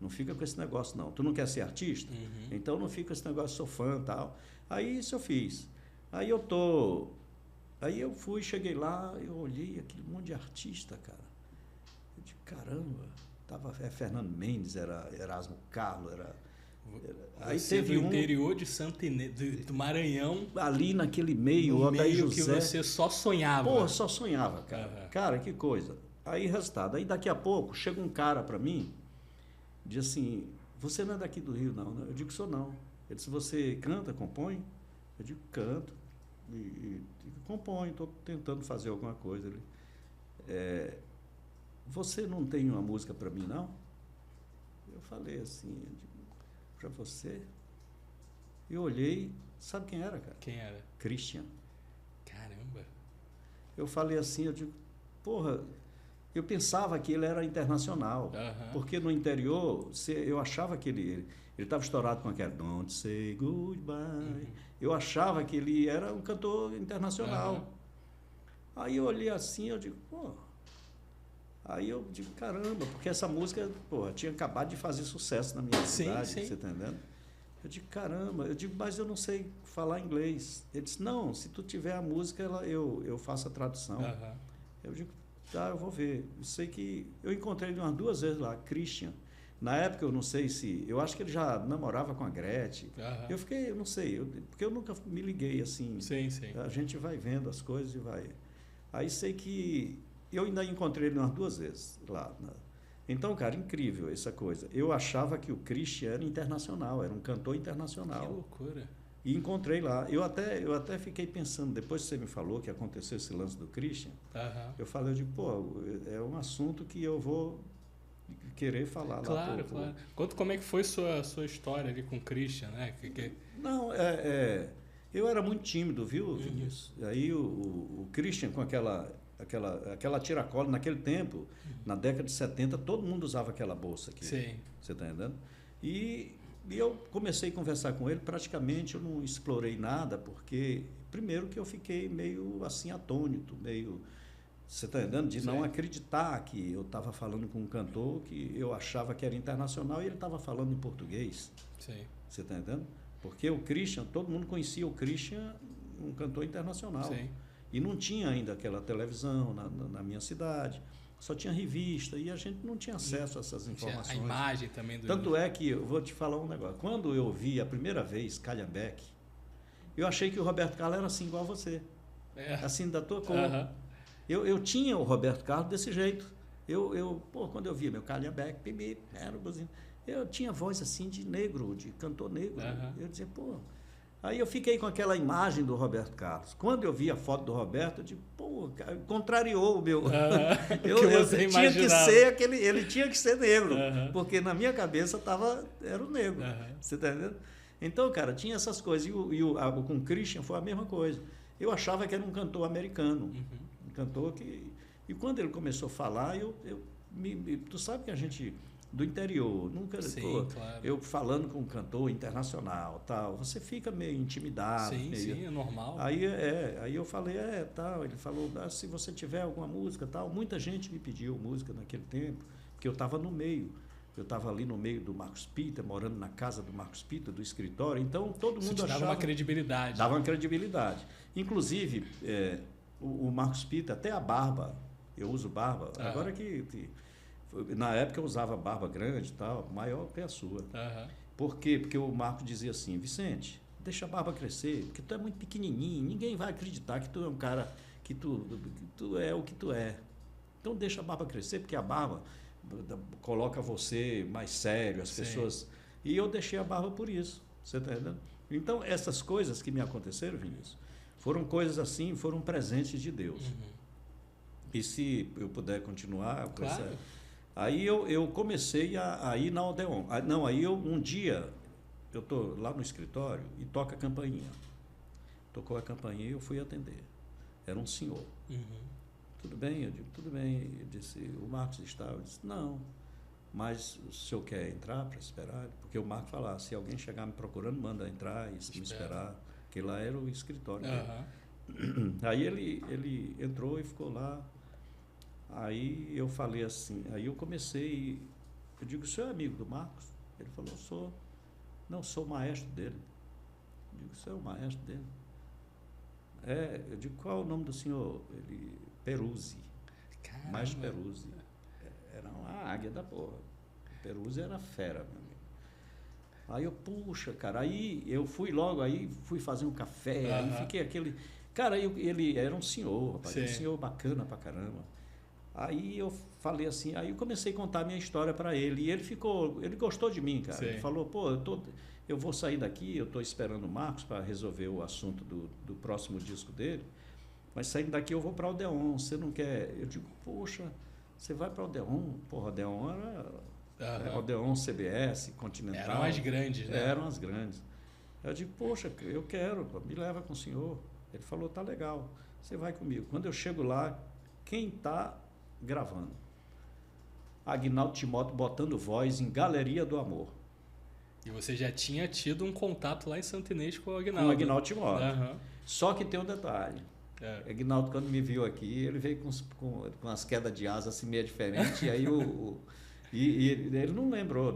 Não fica com esse negócio, não. Tu não quer ser artista? Então não fica com esse negócio, sou fã e tal. Aí isso eu fiz. Aí eu fui, cheguei lá, eu olhei aquele monte de artista, cara. Eu disse, caramba, tava Fernando Mendes, era Erasmo Carlos, aí teve do interior de Santo Inês, do Maranhão. Ali naquele meio, o Odair José. Que você só sonhava. Pô, só sonhava, cara. Cara, que coisa. Aí, resultado. Aí, daqui a pouco, chega um cara pra mim, diz assim, você não é daqui do Rio, não, né? Eu digo, sou não. Ele disse, você canta, compõe? Eu digo, canto. E compõe, estou tentando fazer alguma coisa. Ele, você não tem uma música pra mim, não? Eu falei assim, para você. Eu olhei, sabe quem era, cara? Quem era? Christian. Caramba. Eu falei assim, eu digo, porra, eu pensava que ele era internacional, porque no interior eu achava que ele estava estourado com aquela Don't Say Goodbye. Eu achava que ele era um cantor internacional. Aí eu olhei assim, eu digo, pô. Aí eu digo, caramba, porque essa música, pô, tinha acabado de fazer sucesso na minha cidade, você tá entendendo? Eu digo, caramba, mas eu não sei falar inglês. Ele disse, não, se tu tiver a música, eu faço a tradução. Eu digo, tá, eu vou ver. Eu sei que eu encontrei ele umas 2 vezes lá, Christian. Na época, eu não sei se... Eu acho que ele já namorava com a Gretchen. Eu fiquei, eu não sei, porque eu nunca me liguei assim. Sim. A gente vai vendo as coisas e vai... Aí sei que... Eu ainda encontrei ele umas 2 vezes lá. Então, cara, incrível essa coisa. Eu achava que o Christian era internacional, era um cantor internacional. Que loucura. E encontrei lá. Eu até fiquei pensando, depois que você me falou que aconteceu esse lance do Christian, eu falei, eu digo, pô, é um assunto que eu vou querer falar lá. Claro. Conta como é que foi sua história ali com o Christian, né? Não, eu era muito tímido, viu, Vinícius? Aí o Christian com aquela tiracola, naquele tempo, na década de 70, todo mundo usava aquela bolsa aqui. Sim. Você está entendendo? E eu comecei a conversar com ele, praticamente eu não explorei nada, porque, primeiro que eu fiquei meio assim atônito, meio, você está entendendo? De não acreditar que eu estava falando com um cantor que eu achava que era internacional e ele estava falando em português. Sim. Você está entendendo? Porque o Christian, todo mundo conhecia o Christian, um cantor internacional. Sim. E não tinha ainda aquela televisão na minha cidade, só tinha revista e a gente não tinha acesso a essas informações. A imagem também do... Tanto é que, eu vou te falar um negócio, quando eu vi a primeira vez Calhambeque, eu achei que o Roberto Carlos era assim igual a você, assim da tua cor. Eu tinha o Roberto Carlos desse jeito. Quando eu via meu Calhambeque, era o buzino. Eu tinha voz assim de negro, de cantor negro. Eu dizia, pô... Aí eu fiquei com aquela imagem do Roberto Carlos. Quando eu vi a foto do Roberto, eu digo, pô, contrariou o meu... eu tinha que ser ele tinha que ser negro, porque na minha cabeça era o negro. Você tá entendendo? Então, cara, tinha essas coisas. E com o Christian foi a mesma coisa. eu achava que era um cantor americano, um cantor que... E quando ele começou a falar, tu sabe que a gente do interior, nunca... Sim, claro. Eu falando com um cantor internacional, tal, você fica meio intimidado. Sim, meio, sim, é normal. Aí eu falei, tal, ele falou, se você tiver alguma música, tal, muita gente me pediu música naquele tempo, porque eu estava no meio. Eu estava ali no meio do Marcos Peter, morando na casa do Marcos Peter, do escritório, então todo mundo achava... Dava uma credibilidade. Dava uma credibilidade. Inclusive, o Marcos Peter, até a barba, eu uso barba, agora na época eu usava barba grande e tal, maior que a sua. Por quê? Porque o Marcos dizia assim, Vicente, deixa a barba crescer, porque tu é muito pequenininho, ninguém vai acreditar que tu é um cara, que tu é o que tu é. Então deixa a barba crescer, porque a barba coloca você mais sério, as pessoas... E eu deixei a barba por isso, você está entendendo? Então, essas coisas que me aconteceram, Vinícius, foram coisas assim, foram presentes de Deus. E se eu puder continuar... Claro. Aí eu comecei a ir na Odeon. Aí um dia, eu estou lá no escritório e toca a campainha. Tocou a campainha e eu fui atender. Era um senhor. Tudo bem? Eu digo, tudo bem. Ele disse, o Marcos está? Eu disse, não. Mas o senhor quer entrar para esperar? Porque o Marcos falava, se alguém chegar me procurando, manda entrar e me esperar. Porque lá era o escritório dele. Aí ele entrou e ficou lá. Aí eu falei assim, aí eu comecei, eu digo, o senhor é amigo do Marcos? Ele falou, sou. Não, sou o maestro dele. Eu digo, o senhor é o maestro dele? Eu digo, qual é o nome do senhor? Ele, Peruzzi. Caramba. Maestro Peruzzi. Era uma águia da porra. Peruzzi era fera, meu amigo. Aí eu, puxa, cara, aí eu fui logo, aí fui fazer um café, aí fiquei aquele... Cara, ele era um senhor, rapaz, um senhor bacana pra caramba. Aí eu falei assim, aí eu comecei a contar a minha história para ele, e ele gostou de mim, cara. Ele falou, pô, eu vou sair daqui, eu estou esperando o Marcos para resolver o assunto do próximo disco dele, mas saindo daqui eu vou para o Odeon, você não quer? Eu digo, poxa, você vai para o Odeon? Porra, Odeon era Odeon, CBS, Continental. Eram as grandes, né? Eram as grandes. Eu digo, poxa, eu quero, me leva com o senhor. Ele falou, tá legal, você vai comigo. Quando eu chego lá, quem está gravando? Aguinaldo Timóteo botando voz em Galeria do Amor. E você já tinha tido um contato lá em Santo Inês com o Aguinaldo. Com o Aguinaldo Timóteo. Só que tem um detalhe. Aguinaldo, quando me viu aqui, ele veio com as quedas de asa assim meio diferente, e aí ele não lembrou.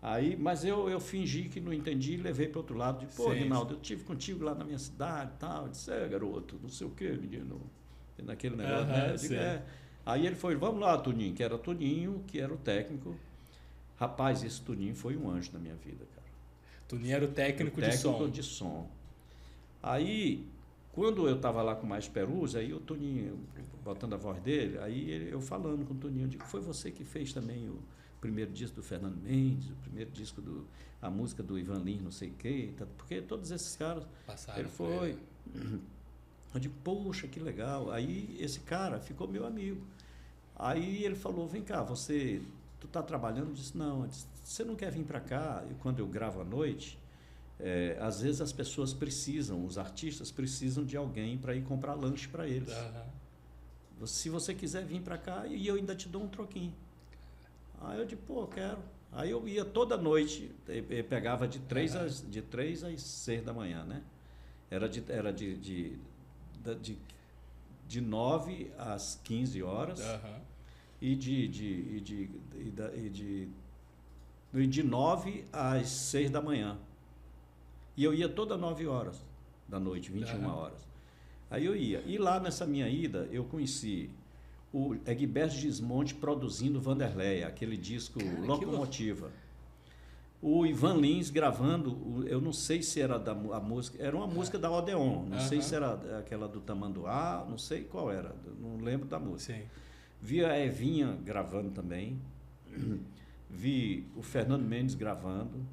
Aí, mas eu fingi que não entendi e levei para o outro lado. Pô, Aguinaldo, eu estive contigo lá na minha cidade e tal. Eu disse, garoto, não sei o quê, menino. Naquele negócio, né? Eu digo, Aí ele foi, vamos lá, Toninho, que era Toninho, que era o técnico. Rapaz, esse Toninho foi um anjo na minha vida, cara. Toninho era o técnico de som. Aí, quando eu estava lá com o Maestro Peruzzi, aí o Toninho, botando a voz dele, aí eu falando com o Toninho, eu digo, foi você que fez também o primeiro disco do Fernando Mendes, o primeiro disco a música do Ivan Lins, não sei o quê, porque todos esses caras... Passaram. Ele foi... Eu digo, poxa, que legal. Aí esse cara ficou meu amigo. Aí ele falou, vem cá, tu está trabalhando? Eu disse, não. Eu disse, você não quer vir para cá? E quando eu gravo à noite, às vezes as pessoas precisam, os artistas precisam de alguém para ir comprar lanche para eles. Se você quiser vir para cá, e eu ainda te dou um troquinho. Aí eu digo, pô, eu quero. Aí eu ia toda noite, pegava de 3 às 6 da manhã, né? Era de 9 às 15 horas e de 9 às 6 da manhã. E eu ia toda 9 horas da noite, 21 horas. Aí eu ia. E lá nessa minha ida, eu conheci o Egberto Gismonti produzindo Vanderleia, aquele disco Locomotiva. O Ivan Lins gravando, eu não sei se era a música, era uma música da Odeon, não sei se era aquela do Tamanduá, não sei qual era, não lembro da música. Vi a Evinha gravando também, vi o Fernando Mendes gravando,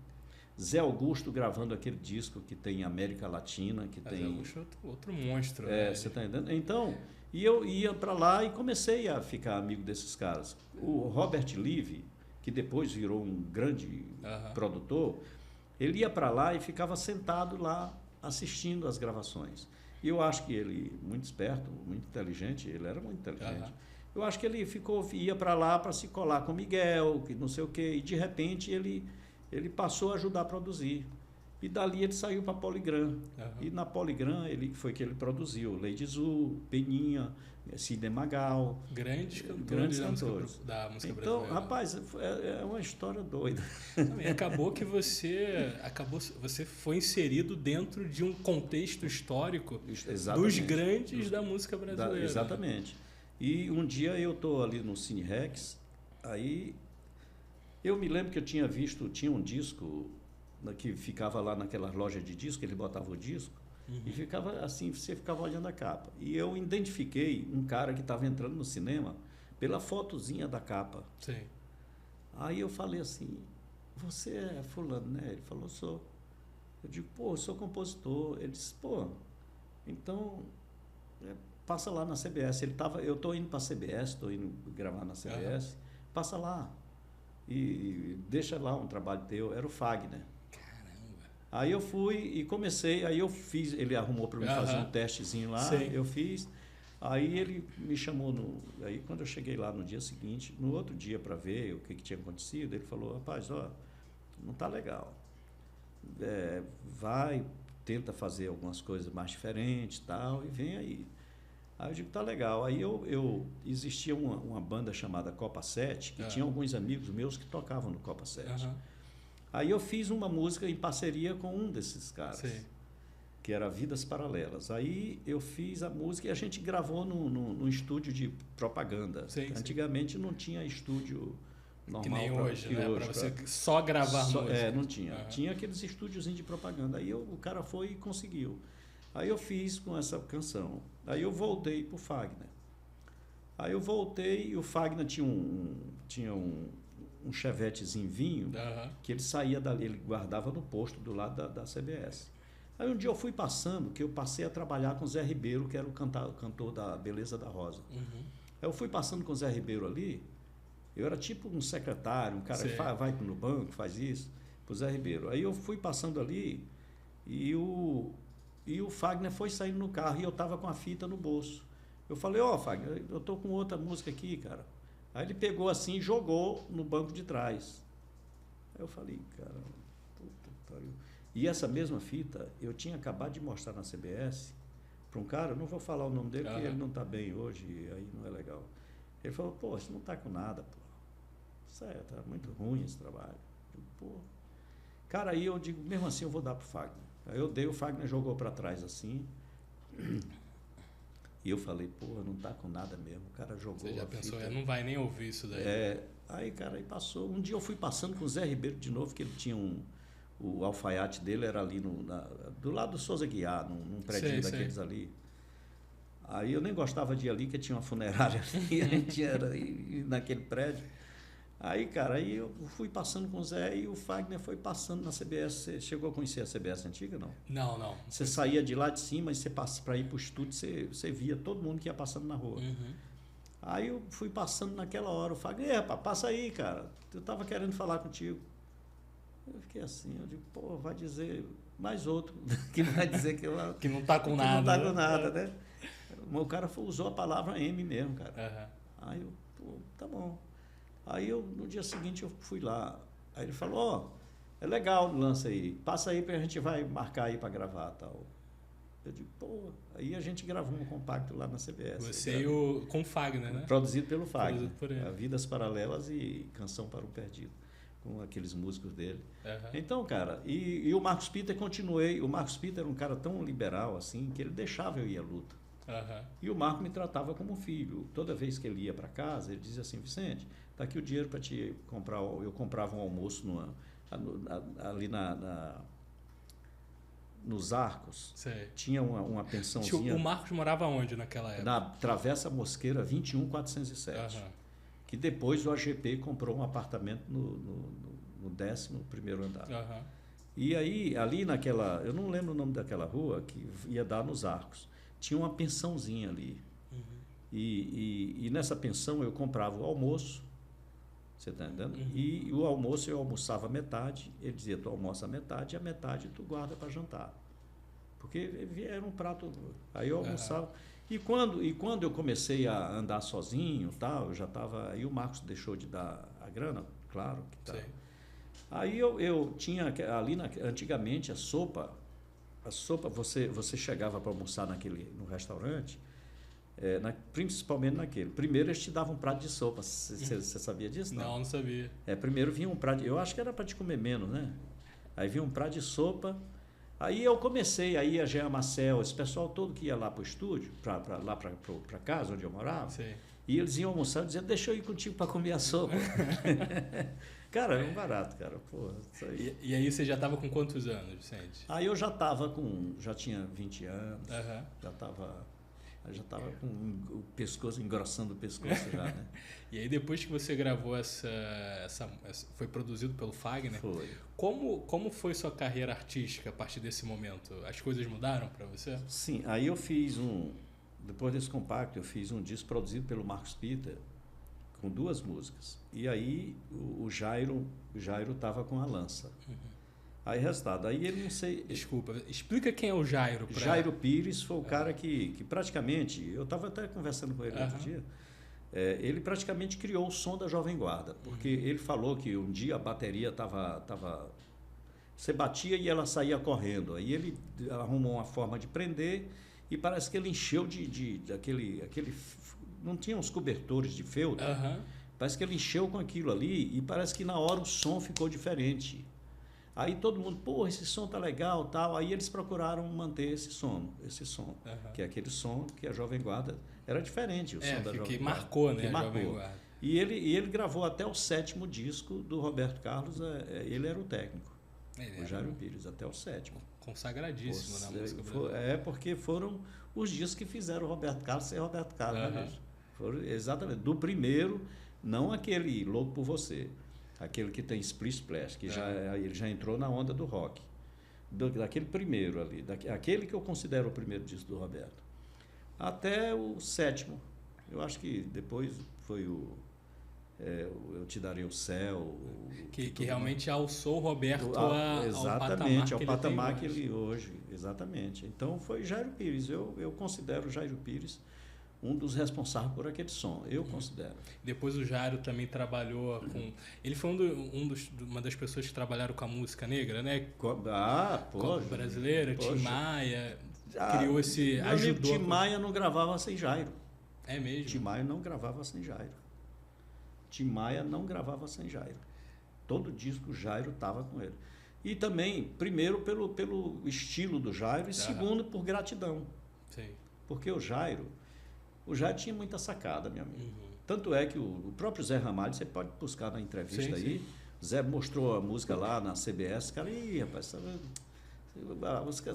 Zé Augusto gravando aquele disco que tem América Latina, que tem... Zé Augusto é outro monstro. Você está entendendo? Então, e eu ia para lá e comecei a ficar amigo desses caras. O Robert Live, que depois virou um grande produtor, ele ia para lá e ficava sentado lá assistindo as gravações. E eu acho que ele, muito esperto, muito inteligente, ele era muito inteligente. Eu acho que ele ia para lá para se colar com o Miguel, que não sei o quê, e de repente ele passou a ajudar a produzir. E dali ele saiu para a Polygram. E na Polygram foi que ele produziu Lady Zu, Peninha, Sidney Magal. Grandes cantores da música brasileira. Então, rapaz, é uma história doida. E acabou que você foi inserido dentro de um contexto histórico dos grandes da música brasileira. Exatamente. E um dia eu estou ali no Cine Rex, aí eu me lembro que eu tinha um disco que ficava lá naquela loja de disco, ele botava o disco, e ficava assim, você ficava olhando a capa. E eu identifiquei um cara que estava entrando no cinema pela fotozinha da capa. Sim. Aí eu falei assim, você é fulano, né? Ele falou, sou. Eu digo, pô, eu sou compositor. Ele disse, pô, então passa lá na CBS. Eu estou indo para a CBS, estou indo gravar na CBS, passa lá e deixa lá um trabalho teu. Era o Fagner. Aí eu fui e comecei, aí eu fiz, ele arrumou para mim fazer um testezinho lá, eu fiz, aí ele me chamou, aí quando eu cheguei lá no dia seguinte, no outro dia para ver o que tinha acontecido, ele falou, rapaz, ó, não tá legal, vai, tenta fazer algumas coisas mais diferentes e tal, e vem aí. Aí eu digo, tá legal. Aí existia uma banda chamada Copa 7, que tinha alguns amigos meus que tocavam no Copa 7. Aí eu fiz uma música em parceria com um desses caras, que era Vidas Paralelas. Aí eu fiz a música e a gente gravou num estúdio de propaganda. Antigamente não tinha estúdio normal. Que nem hoje, né? Para você só gravar música. Não tinha. Tinha aqueles estúdiozinhos de propaganda. Aí o cara foi e conseguiu. Aí eu fiz com essa canção. Aí eu voltei pro Fagner. Aí eu voltei e o Fagner tinha um chevetezinho vinho, que ele saía dali, ele guardava no posto do lado da CBS. Aí um dia eu fui passando, que eu passei a trabalhar com o Zé Ribeiro, que era o cantor da Beleza da Rosa. Aí eu fui passando com o Zé Ribeiro ali, eu era tipo um secretário, um cara que vai no banco, faz isso, pro Zé Ribeiro. Aí eu fui passando ali e o Fagner foi saindo no carro e eu estava com a fita no bolso. Eu falei, Fagner, eu tô com outra música aqui, cara. Aí ele pegou assim e jogou no banco de trás. Aí eu falei, cara, puta que pariu. E essa mesma fita, eu tinha acabado de mostrar na CBS para um cara, eu não vou falar o nome dele, porque ele não está bem hoje, aí não é legal. Ele falou, pô, você não está com nada, pô. Certo, tá muito ruim esse trabalho. Eu, pô. Cara, aí eu digo, mesmo assim eu vou dar pro Fagner. Aí eu dei, o Fagner jogou para trás assim. E eu falei, pô, não tá com nada mesmo. O cara jogou. Você já pensou, não vai nem ouvir isso daí. Aí, cara, aí passou. Um dia eu fui passando com o Zé Ribeiro de novo, que ele tinha o alfaiate dele era ali do lado do Souza Guiar, num prédio daqueles ali. Aí eu nem gostava de ir ali, que tinha uma funerária ali, a gente era naquele prédio. Aí, cara, aí eu fui passando com o Zé e o Fagner foi passando na CBS. Você chegou a conhecer a CBS antiga, não? Não. Você saía de lá de cima e você passa para ir para o estúdio, você via todo mundo que ia passando na rua. Aí eu fui passando naquela hora, o Fagner, rapaz, passa aí, cara. Eu estava querendo falar contigo. Eu fiquei assim, eu digo, pô, vai dizer mais outro, que vai dizer que não está com nada. Não está com nada, né? O cara usou a palavra M mesmo, cara. Aí eu, pô, tá bom. Aí no dia seguinte eu fui lá. Aí ele falou, é legal o lance aí, passa aí pra gente vai marcar aí para gravar e tal. Eu digo, pô, aí a gente gravou um compacto lá na CBS. Você com o Fagner, né? Produzido pelo Fagner. Produzido por ele. Vidas Paralelas e Canção para o Perdido, com aqueles músicos dele. Então, cara, e o Marcos Peter continuei. O Marcos Peter era um cara tão liberal assim, que ele deixava eu ir à luta. E o Marco me tratava como filho. Toda vez que ele ia para casa, ele dizia assim, Vicente, tá aqui o dinheiro para te comprar. Eu comprava um almoço ali nos Arcos. Tinha uma pensãozinha. O Marcos morava onde naquela época? Na Travessa Mosqueira 21407. Que depois o AGP comprou um apartamento no 11º andar. E aí, ali naquela, eu não lembro o nome daquela rua, que ia dar nos Arcos. Tinha uma pensãozinha ali. E nessa pensão eu comprava o almoço, você está entendendo? E o almoço eu almoçava metade, ele dizia, tu almoça metade e a metade tu guarda para jantar. Porque era um prato. Aí eu almoçava. E quando eu comecei a andar sozinho, tal, eu já estava. Aí o Marcos deixou de dar a grana, claro que tá. Aí eu tinha ali antigamente a sopa você chegava para almoçar no restaurante, principalmente naquele. Primeiro eles te davam um prato de sopa. Você sabia disso? Não sabia. Primeiro vinha um prato. Eu acho que era para te comer menos, né? Aí vinha um prato de sopa. Aí eu comecei a ir a Jean Marcel, esse pessoal todo que ia lá para o estúdio, lá para casa onde eu morava. Sim. E eles iam almoçar e diziam, deixa eu ir contigo para comer a sopa. Cara, é um barato, cara. Porra, isso aí. E aí você já estava com quantos anos, Vicente? Aí eu já tinha 20 anos, já estava com o pescoço, engrossando o pescoço já, né? E aí depois que você gravou foi produzido pelo Fagner? Foi. Como foi sua carreira artística a partir desse momento? As coisas mudaram para você? Sim, aí eu fiz depois desse compacto, eu fiz um disco produzido pelo Marcos Peter, com 2 músicas. E aí o Jairo estava com a lança. Aí resultado, aí ele não sei... Desculpa, explica quem é o Jairo. Jairo Pires foi o cara que praticamente, eu estava até conversando com ele outro dia, ele praticamente criou o som da Jovem Guarda, porque ele falou que um dia a bateria estava você batia e ela saía correndo. Aí ele arrumou uma forma de prender e parece que ele encheu daquele não tinha uns cobertores de feltro, parece que ele encheu com aquilo ali e parece que na hora o som ficou diferente. Aí todo mundo, pô, esse som tá legal, tal. Aí eles procuraram manter esse som, que é aquele som que a Jovem Guarda era diferente, o som da Jovem Guarda. Que marcou, né, a Jovem Guarda. E ele gravou até o 7º disco do Roberto Carlos, ele era o técnico. O Jairo Pires, até o 7º. Consagradíssimo na música brasileira. Porque foram os discos que fizeram o Roberto Carlos ser Roberto Carlos. Né? Foram exatamente, do primeiro, não aquele Louco por Você. Aquele que tem Split Splash, que ele já entrou na onda do rock. Daquele primeiro ali, aquele que eu considero o primeiro disco do Roberto. Até o 7º. Eu acho que depois foi Eu Te Darei o Céu. Que realmente alçou o Roberto exatamente, ao patamar que ele ele hoje. Exatamente. Então foi Jairo Pires. Eu considero Jairo Pires um dos responsáveis por aquele som, eu considero. Depois o Jairo também trabalhou com... Ele foi uma das pessoas que trabalharam com a música negra, né? Brasileira, Tim Maia, criou esse... Ajudou. Tim Maia não gravava sem Jairo. É mesmo? Tim Maia não gravava sem Jairo. Tim Maia não gravava sem Jairo. Todo disco Jairo estava com ele. E também, primeiro, pelo estilo do Jairo e segundo, por gratidão. Sim. Porque o Jairo tinha muita sacada, meu amigo. Tanto é que o próprio Zé Ramalho, você pode buscar na entrevista aí, Zé mostrou a música lá na CBS, cara, rapaz,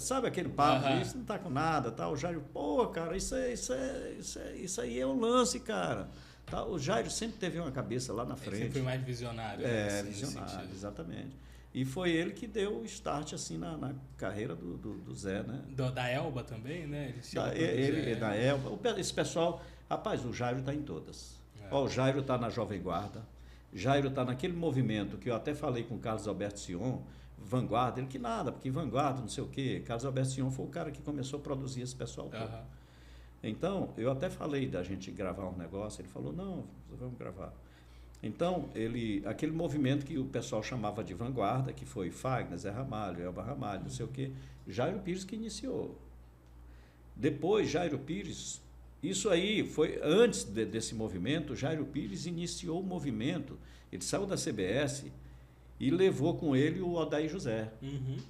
sabe aquele papo, isso não tá com nada, tá? O Jairo, pô, cara, isso aí é um lance, cara. Tá? O Jairo sempre teve uma cabeça lá na frente. Ele sempre foi mais visionário. Visionário, exatamente. E foi ele que deu o start assim na carreira do Zé, né? Da Elba também, né? Da Elba. Esse pessoal... Rapaz, o Jairo está em todas. O Jairo está na Jovem Guarda. Jairo está naquele movimento que eu até falei com o Carlos Alberto Sion, Vanguarda. Ele que nada, porque Vanguarda, não sei o quê. Carlos Alberto Sion foi o cara que começou a produzir esse pessoal todo. Então, eu até falei da gente gravar um negócio. Ele falou, não, vamos gravar. Então, aquele movimento que o pessoal chamava de vanguarda, que foi Fagner, Zé Ramalho, Elba Ramalho, não sei o quê, Jairo Pires que iniciou. Depois, Jairo Pires, isso aí foi antes desse movimento, Jairo Pires iniciou o movimento, ele saiu da CBS e levou com ele o Odair José.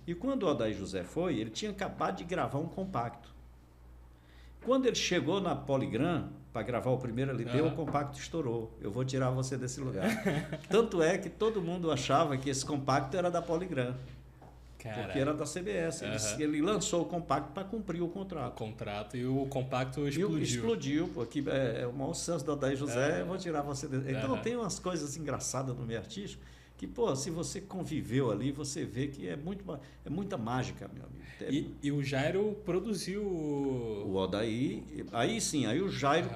E quando o Odair José foi, ele tinha acabado de gravar um compacto. Quando ele chegou na Polygram para gravar o primeiro LP, o compacto estourou. Eu vou tirar você desse lugar. Tanto é que todo mundo achava que esse compacto era da Polygram. Porque era da CBS. Ele lançou o compacto para cumprir o contrato. E o compacto explodiu. Explodiu, porque é o maior sucesso do Odair José, eu vou tirar você desse. Então tem umas coisas engraçadas no meio artístico que, pô, se você conviveu ali, você vê que é muita mágica, meu amigo. E o Jairo produziu... O Odair, aí sim, aí o Jairo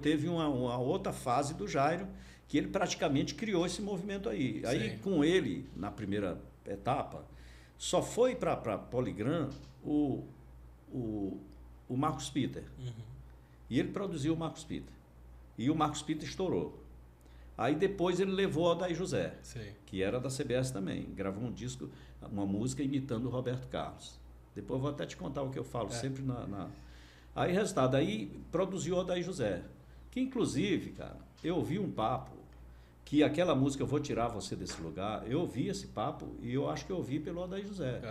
teve uma outra fase do Jairo, que ele praticamente criou esse movimento aí. Aí com ele, na primeira etapa, só foi para Polygram o Marcos Peter. E ele produziu o Marcos Peter. E o Marcos Peter estourou. Aí depois ele levou o Odair José, que era da CBS também. Gravou um disco, uma música imitando o Roberto Carlos. Depois eu vou até te contar o que eu falo sempre Aí, resultado, aí produziu o Odair José. Que inclusive, cara, eu ouvi um papo que aquela música Eu Vou Tirar Você Desse Lugar, eu ouvi esse papo e eu acho que eu ouvi pelo Odair José.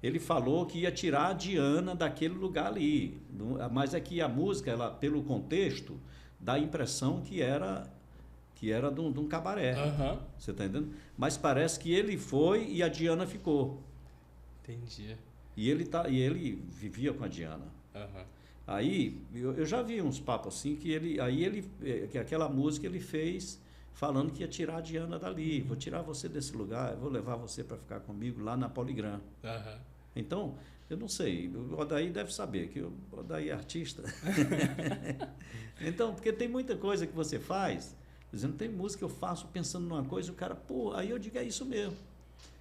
Ele falou que ia tirar a Diana daquele lugar ali. Mas é que a música, ela, pelo contexto, dá a impressão que era de um cabaré. Você está entendendo? Mas parece que ele foi e a Diana ficou. Entendi. E ele vivia com a Diana. Aí eu já vi uns papos assim que aquela música ele fez falando que ia tirar a Diana dali. Vou tirar você desse lugar, vou levar você para ficar comigo lá na Poligram. Então, eu não sei, o Odair deve saber que o Odair é artista. Então, porque tem muita coisa que você faz, dizendo, tem música que eu faço pensando numa coisa, e o cara, pô, aí eu digo, é isso mesmo.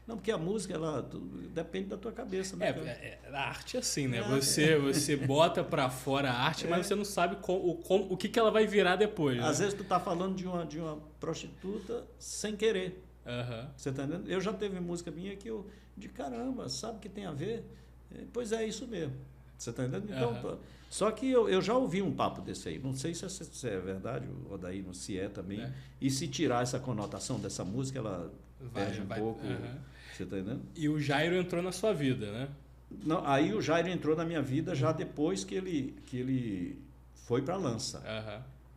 Não, porque a música, ela depende da tua cabeça. Né, a arte é assim, né? Você bota pra fora a arte, mas você não sabe o que ela vai virar depois. Né? Às vezes tu tá falando de uma prostituta sem querer. Você tá entendendo? Eu já teve música minha que eu, de caramba, sabe o que tem a ver? Pois é, isso mesmo. Você tá entendendo? Então, só que eu já ouvi um papo desse aí. Não sei se é verdade, o Odair não se é também. E se tirar essa conotação dessa música, ela perde um pouco. Você tá entendendo? E o Jairo entrou na sua vida, né? Não, aí o Jairo entrou na minha vida já depois que ele foi para Lança.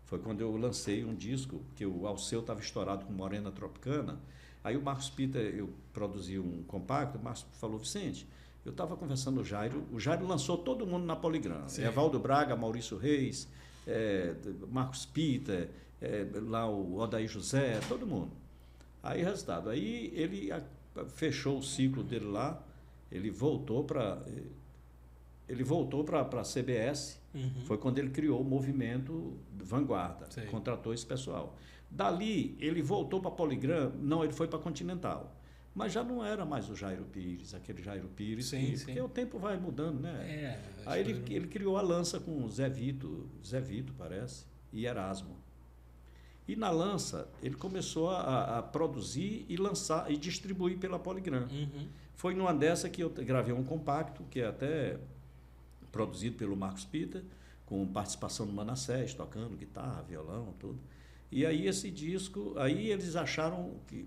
Foi quando eu lancei um disco, que o Alceu estava estourado com Morena Tropicana. Aí o Marcos Peter, eu produzi um compacto, o Marcos falou, Vicente, eu estava conversando com o Jairo lançou todo mundo na Poligram. Evaldo Braga, Maurício Reis, Marcos Peter, lá o Odair José, todo mundo. Aí, resultado, aí ele fechou o ciclo dele lá, ele voltou para a CBS, foi quando ele criou o movimento Vanguarda, contratou esse pessoal. Dali, ele voltou para a Poligram, não, ele foi para a Continental. Mas já não era mais o Jairo Pires, aquele Jairo Pires, porque o tempo vai mudando, né? Aí ele criou a Lança com Zé Vito, parece, e Erasmo. E na Lança, ele começou a produzir e lançar e distribuir pela Poligram. Foi numa dessa que eu gravei um compacto, que é até produzido pelo Marcos Peter, com participação do Manassés, tocando guitarra, violão, tudo. E aí esse disco, aí eles acharam que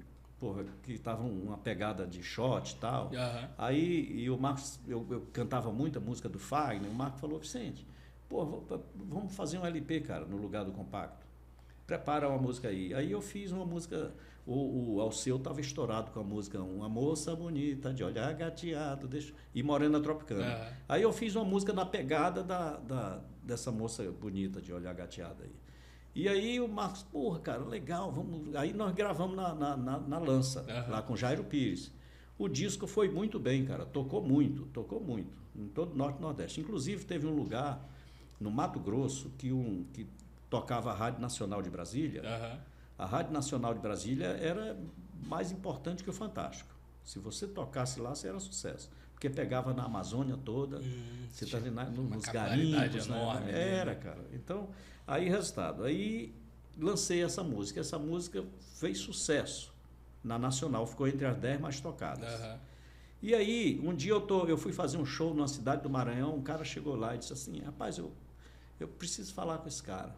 estava uma pegada de shot e tal. Aí o Marcos, eu cantava muita música do Fagner, o Marcos falou, Vicente, vamos fazer um LP, cara, no lugar do compacto. Prepara uma música aí. Aí eu fiz uma música, o Alceu estava estourado com a música Uma Moça Bonita, de Olhar Gateado, e Morena Tropicana. Aí eu fiz uma música na pegada dessa moça bonita de Olhar Gateado aí. E aí o Marcos, porra, cara, legal, vamos. Aí nós gravamos na Lança, lá com Jairo Pires. O disco foi muito bem, cara, tocou muito, em todo o Norte e Nordeste. Inclusive teve um lugar no Mato Grosso que tocava a Rádio Nacional de Brasília. A Rádio Nacional de Brasília era mais importante que o Fantástico. Se você tocasse lá, você era sucesso. Porque pegava na Amazônia toda, você está vendo nos garimpos. Enorme, era, cara. Então, aí resultado. Aí lancei essa música. Essa música fez sucesso na Nacional, ficou entre as 10 mais tocadas. E aí, um dia eu fui fazer um show na cidade do Maranhão, um cara chegou lá e disse assim, rapaz, eu preciso falar com esse cara.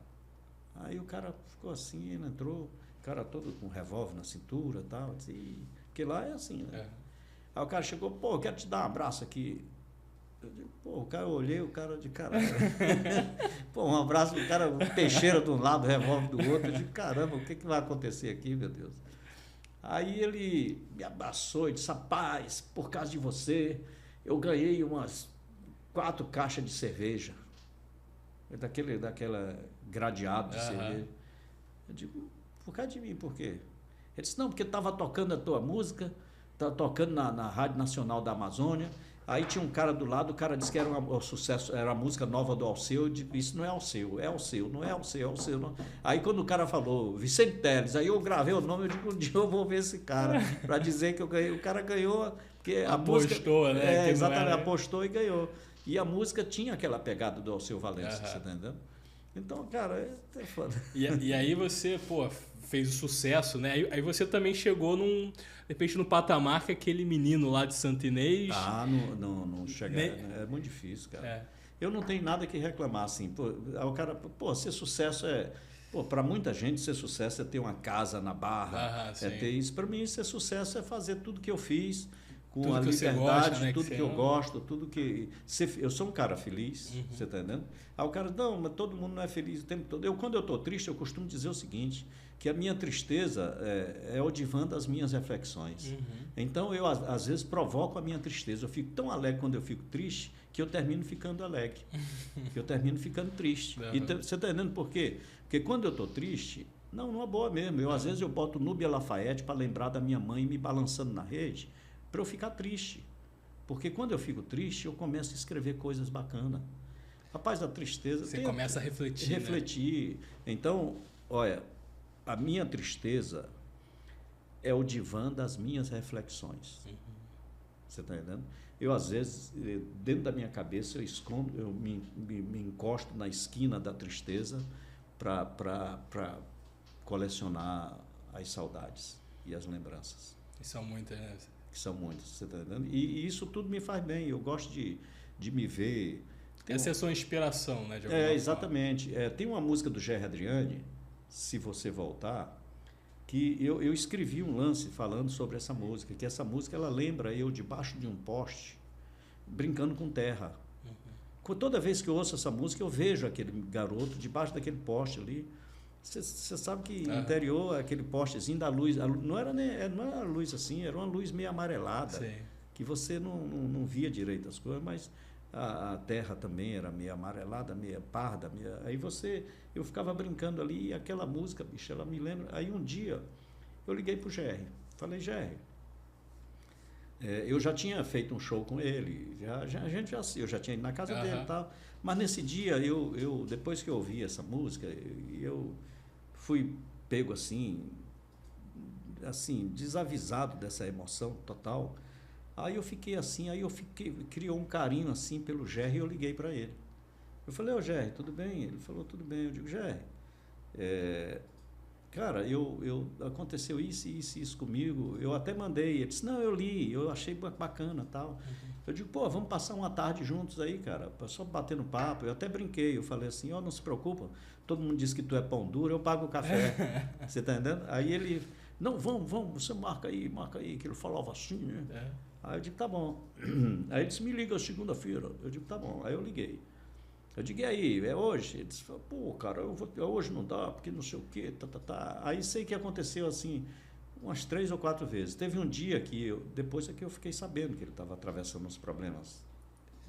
Aí o cara ficou assim, ele entrou, o cara todo com um revólver na cintura e tal, porque lá é assim, né? Aí o cara chegou, eu quero te dar um abraço aqui. Eu digo, eu olhei o cara de cara. Um abraço do cara, um peixeira de um lado, revólver do outro. Eu digo, caramba, o que vai acontecer aqui, meu Deus? Aí ele me abraçou e disse, rapaz, por causa de você, eu ganhei umas 4 caixas de cerveja. Daquela gradeado de cerveja. Eu digo, por causa de mim, por quê? Ele disse, não, porque estava tocando a tua música, estava tocando na Rádio Nacional da Amazônia, aí tinha um cara do lado, o cara disse que era um sucesso, era a música nova do Alceu, eu disse, isso não é Alceu, é Alceu, não é Alceu, é Alceu. Não. Aí quando o cara falou, Vicente Teles, aí eu gravei o nome, eu digo, um dia eu vou ver esse cara, para dizer que eu ganhei. O cara ganhou, porque a música... Apostou, né? Exatamente, apostou e ganhou. E a música tinha aquela pegada do Alceu Valença, você tá entendendo? Então, cara, é foda. E aí você, pô, fez o sucesso, né? Aí você também chegou de repente, no patamar que aquele menino lá de Santo Inês... Não chega, é muito difícil, cara. Eu não tenho nada que reclamar, assim. Pô, o cara, ser sucesso é... Pô, para muita gente, ser sucesso é ter uma casa na Barra, é ter isso. Para mim, ser sucesso é fazer tudo que eu fiz, com tudo a liberdade, gosta, né, tudo que eu gosto, tudo que... Eu sou um cara feliz, você está entendendo? Aí o cara, não, mas todo mundo não é feliz o tempo todo. Quando eu estou triste, eu costumo dizer o seguinte, que a minha tristeza é o divã das minhas reflexões. Então, eu, às vezes, provoco a minha tristeza. Eu fico tão alegre quando eu fico triste, que eu termino ficando alegre, que eu termino ficando triste. E você está entendendo por quê? Porque quando eu estou triste, numa boa mesmo, às vezes eu boto Núbia Lafayette para lembrar da minha mãe me balançando na rede, para eu ficar triste. Porque quando eu fico triste, eu começo a escrever coisas bacanas. Rapaz, a tristeza... Você começa a refletir. Refletir. Né? Então, olha, a minha tristeza é o divã das minhas reflexões. Você está entendendo? Eu, às vezes, dentro da minha cabeça, eu escondo, eu me encosto na esquina da tristeza para colecionar as saudades e as lembranças. E são muitas, né? Que são muitas, você está entendendo? E isso tudo me faz bem, eu gosto de me ver... Essa é a sua inspiração, né? Exatamente. Tem uma música do Gerry Adriani, Se Você Voltar, que eu escrevi um lance falando sobre essa música, que essa música ela lembra eu debaixo de um poste, brincando com terra. Toda vez que eu ouço essa música, eu vejo aquele garoto debaixo daquele poste ali. Você sabe que interior, aquele postezinho da luz, não era luz assim, era uma luz meio amarelada, que você não via direito as coisas, mas a terra também era meio amarelada, meio parda. Aí eu ficava brincando ali, e aquela música, bicho, ela me lembra. Aí um dia eu liguei pro Gerry, falei, Gerry, eu já tinha feito um show com ele, eu já tinha ido na casa dele e tal, mas nesse dia, depois que eu ouvi essa música, eu fui pego assim, desavisado dessa emoção total. Aí eu fiquei assim, criou um carinho assim pelo Gerry e eu liguei para ele. Eu falei, ô Gerry, tudo bem? Ele falou, tudo bem. Eu digo, Gerry, cara, aconteceu isso comigo, eu até mandei. Ele disse, não, eu li, eu achei bacana e tal. Eu digo, pô, vamos passar uma tarde juntos aí, cara, só bater no papo. Eu até brinquei, eu falei assim, não se preocupa, todo mundo diz que tu é pão duro, eu pago o café. Você tá entendendo? Aí ele, não, vamos, você marca aí, que ele falava assim, né? Aí eu digo, tá bom. Aí ele disse, me liga segunda-feira. Eu digo, tá bom. Aí eu liguei. Eu digo, e aí, é hoje? Ele disse, pô, cara, hoje não dá, porque não sei o quê, tá. Aí sei que aconteceu assim, umas 3 ou 4 vezes. Teve um dia que, depois é que eu fiquei sabendo que ele estava atravessando uns problemas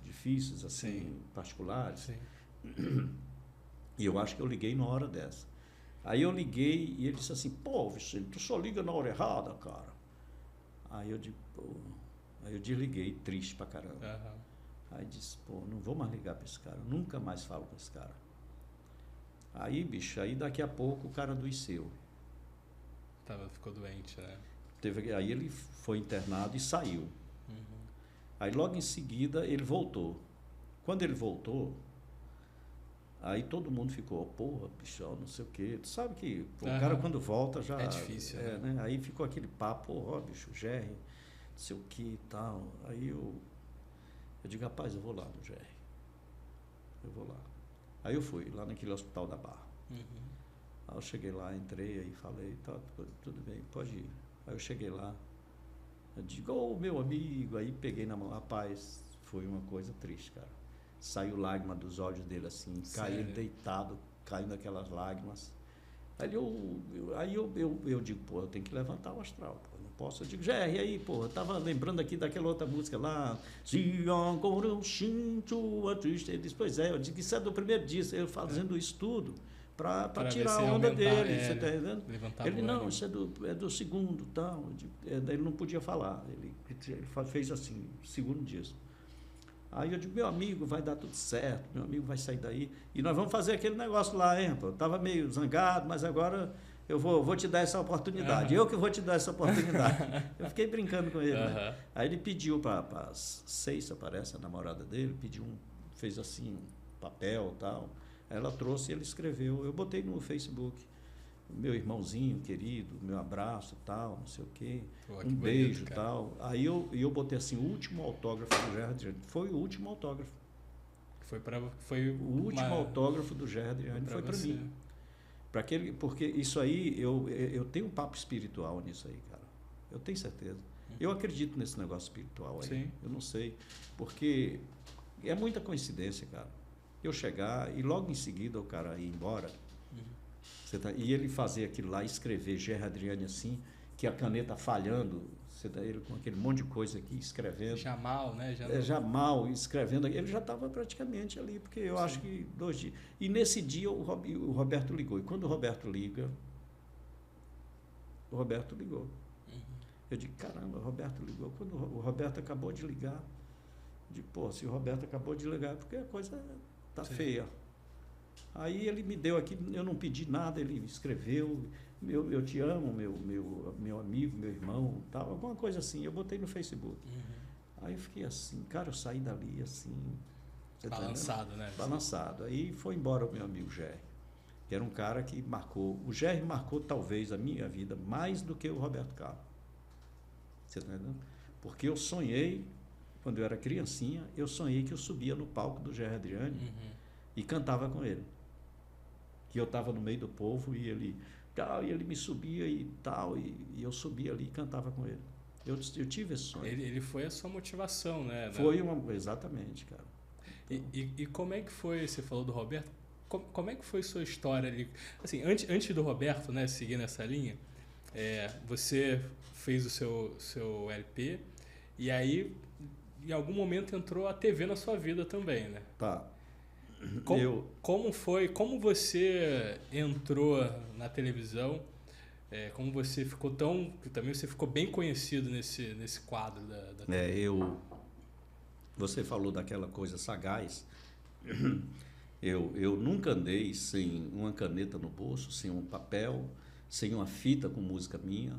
difíceis, assim, particulares. E eu acho que eu liguei na hora dessa. Aí eu liguei e ele disse assim, pô, Vicente, tu só liga na hora errada, cara. Aí eu digo, pô... Aí eu desliguei, triste pra caramba. Aí disse, pô, não vou mais ligar pra esse cara, nunca mais falo com esse cara. Aí, bicho, daqui a pouco o cara adoeceu. Ficou doente, né? Aí ele foi internado e saiu. Aí logo em seguida ele voltou. Quando ele voltou, aí todo mundo ficou, porra, bicho, não sei o quê. Tu sabe que o cara quando volta já... É difícil, né? Aí ficou aquele papo, ó, bicho, Gerry, não sei o que e tal. Aí eu digo, rapaz, eu vou lá no Gerry. Eu vou lá. Aí eu fui, lá naquele hospital da Barra. Aí eu cheguei lá, entrei aí, falei, tá, tudo bem, pode ir. Aí eu cheguei lá, eu digo, ô, meu amigo, aí peguei na mão, rapaz, foi uma coisa triste, cara. Saiu lágrima dos olhos dele assim, caiu ele deitado, caindo aquelas lágrimas. Aí eu digo, pô, eu tenho que levantar o astral, pô, não posso. Eu digo, Gerry, e aí, pô, eu tava lembrando aqui daquela outra música lá, se agora eu sinto a tristeza. Ele disse, pois é, eu digo, isso é do primeiro disco, eu fazendo isso tudo para tirar a onda dele, você tá entendendo? Ele, não, isso é do segundo, tal. Ele não podia falar, ele fez assim, segundo disco. Aí eu digo, meu amigo, vai dar tudo certo, meu amigo vai sair daí e nós vamos fazer aquele negócio lá, hein, pô. Eu estava meio zangado, mas agora eu vou te dar essa oportunidade. Eu que vou te dar essa oportunidade. Eu fiquei brincando com ele, né? Aí ele pediu para Ceissa, parece, a namorada dele, fez assim, um papel e tal. Aí ela trouxe e ele escreveu. Eu botei no Facebook. Meu irmãozinho querido, meu abraço e tal, não sei o quê. Pô, que um beijo e bonito, tal. Aí eu botei assim, o último autógrafo do Gerry Adriani. Foi o último autógrafo. O último autógrafo do Gerry Adriani foi para mim. Porque isso aí, eu tenho um papo espiritual nisso aí, cara. Eu tenho certeza. Eu acredito nesse negócio espiritual aí. Sim. Eu não sei. Porque é muita coincidência, cara. Eu chegar e logo em seguida o cara ir embora. E ele fazer aquilo lá, escrever Gerry Adriani assim, que a caneta falhando, ele com aquele monte de coisa aqui, escrevendo. Jamal, né? Jamal, escrevendo. Ele já estava praticamente ali, porque eu acho que 2 dias. E nesse dia o Roberto ligou. E quando o Roberto liga, eu digo, caramba, o Roberto ligou. Quando o Roberto acabou de ligar, eu digo, pô, se o Roberto acabou de ligar, porque a coisa tá feia. Aí ele me deu aqui, eu não pedi nada, ele escreveu, eu te amo, meu amigo, meu irmão, tal, alguma coisa assim. Eu botei no Facebook. Aí eu fiquei assim, cara, eu saí dali assim... Balançado, né? Balançado. Aí foi embora o meu amigo Gerry, que era um cara que marcou... O Gerry marcou talvez a minha vida mais do que o Roberto Carlos. Você está entendendo? Porque eu sonhei, quando eu era criancinha, eu sonhei que eu subia no palco do Gerry Adriani e cantava com ele. Que eu estava no meio do povo e ele me subia e tal, e eu subia ali e cantava com ele. Eu tive esse sonho. Ele foi a sua motivação, né? Exatamente, cara. Então, e como é que foi, você falou do Roberto, como é que foi sua história ali? Assim, antes do Roberto, né, seguir nessa linha, você fez o seu LP e aí, em algum momento, entrou a TV na sua vida também, né? Tá. Como você entrou na televisão? Como você ficou também você ficou bem conhecido nesse quadro da TV. Você falou daquela coisa sagaz. Eu nunca andei sem uma caneta no bolso, sem um papel, sem uma fita com música minha.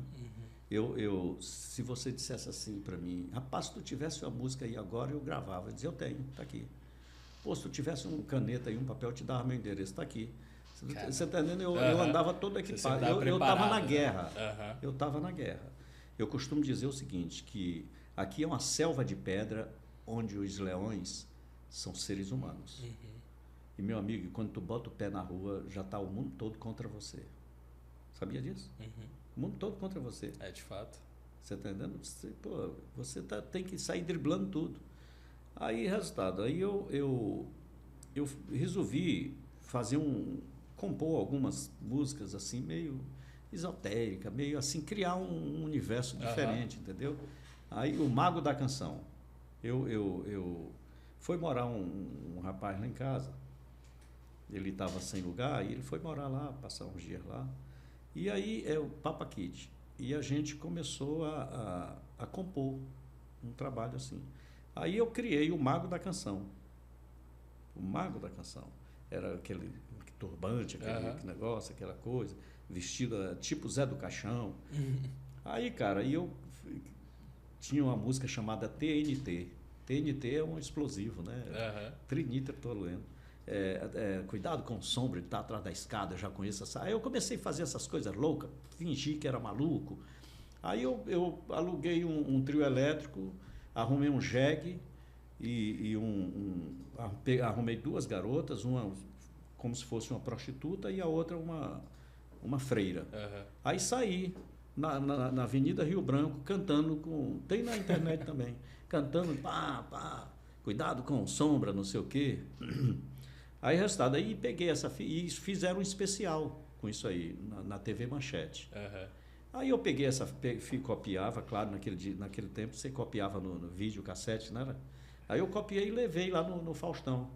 Se você dissesse assim para mim, rapaz, se tu tivesse uma música aí agora, eu gravava. Eu dizia, eu tenho, tá aqui. Pô, se tu tivesse uma caneta e um papel, eu te dava meu endereço, está aqui. Você está entendendo? Eu andava todo equipado. Eu estava na guerra. Eu estava na guerra. Eu costumo dizer o seguinte, que aqui é uma selva de pedra onde os leões são seres humanos. E, meu amigo, quando tu bota o pé na rua, já está o mundo todo contra você. Sabia disso? O mundo todo contra você. É, de fato. Você está entendendo? Você tem que sair driblando tudo. Aí, resultado, eu resolvi compor algumas músicas assim, meio esotérica, meio assim, criar um universo diferente, entendeu? Aí, o Mago da Canção. Foi morar um rapaz lá em casa, ele estava sem lugar, e ele foi morar lá, passar uns dias lá, e aí é o Papa Kid, e a gente começou a compor um trabalho assim. Aí eu criei o Mago da Canção. O Mago da Canção. Era aquele turbante, aquele negócio, aquela coisa, vestido tipo Zé do Caixão. Aí, cara, eu tinha uma música chamada TNT. TNT é um explosivo, né? Trinitrotolueno. Cuidado com o sombra, ele está atrás da escada, eu já conheço essa. Aí eu comecei a fazer essas coisas loucas, fingi que era maluco. Aí eu aluguei um trio elétrico, arrumei um jegue e arrumei 2 garotas, uma como se fosse uma prostituta e a outra uma freira. Aí saí na Avenida Rio Branco cantando tem na internet também, cantando cuidado com sombra, não sei o quê. Aí resultado, aí peguei e fizeram um especial com isso aí na TV Manchete. Aí eu peguei copiava, claro, naquele tempo você copiava no vídeo, cassete, né? Aí eu copiei e levei lá no Faustão.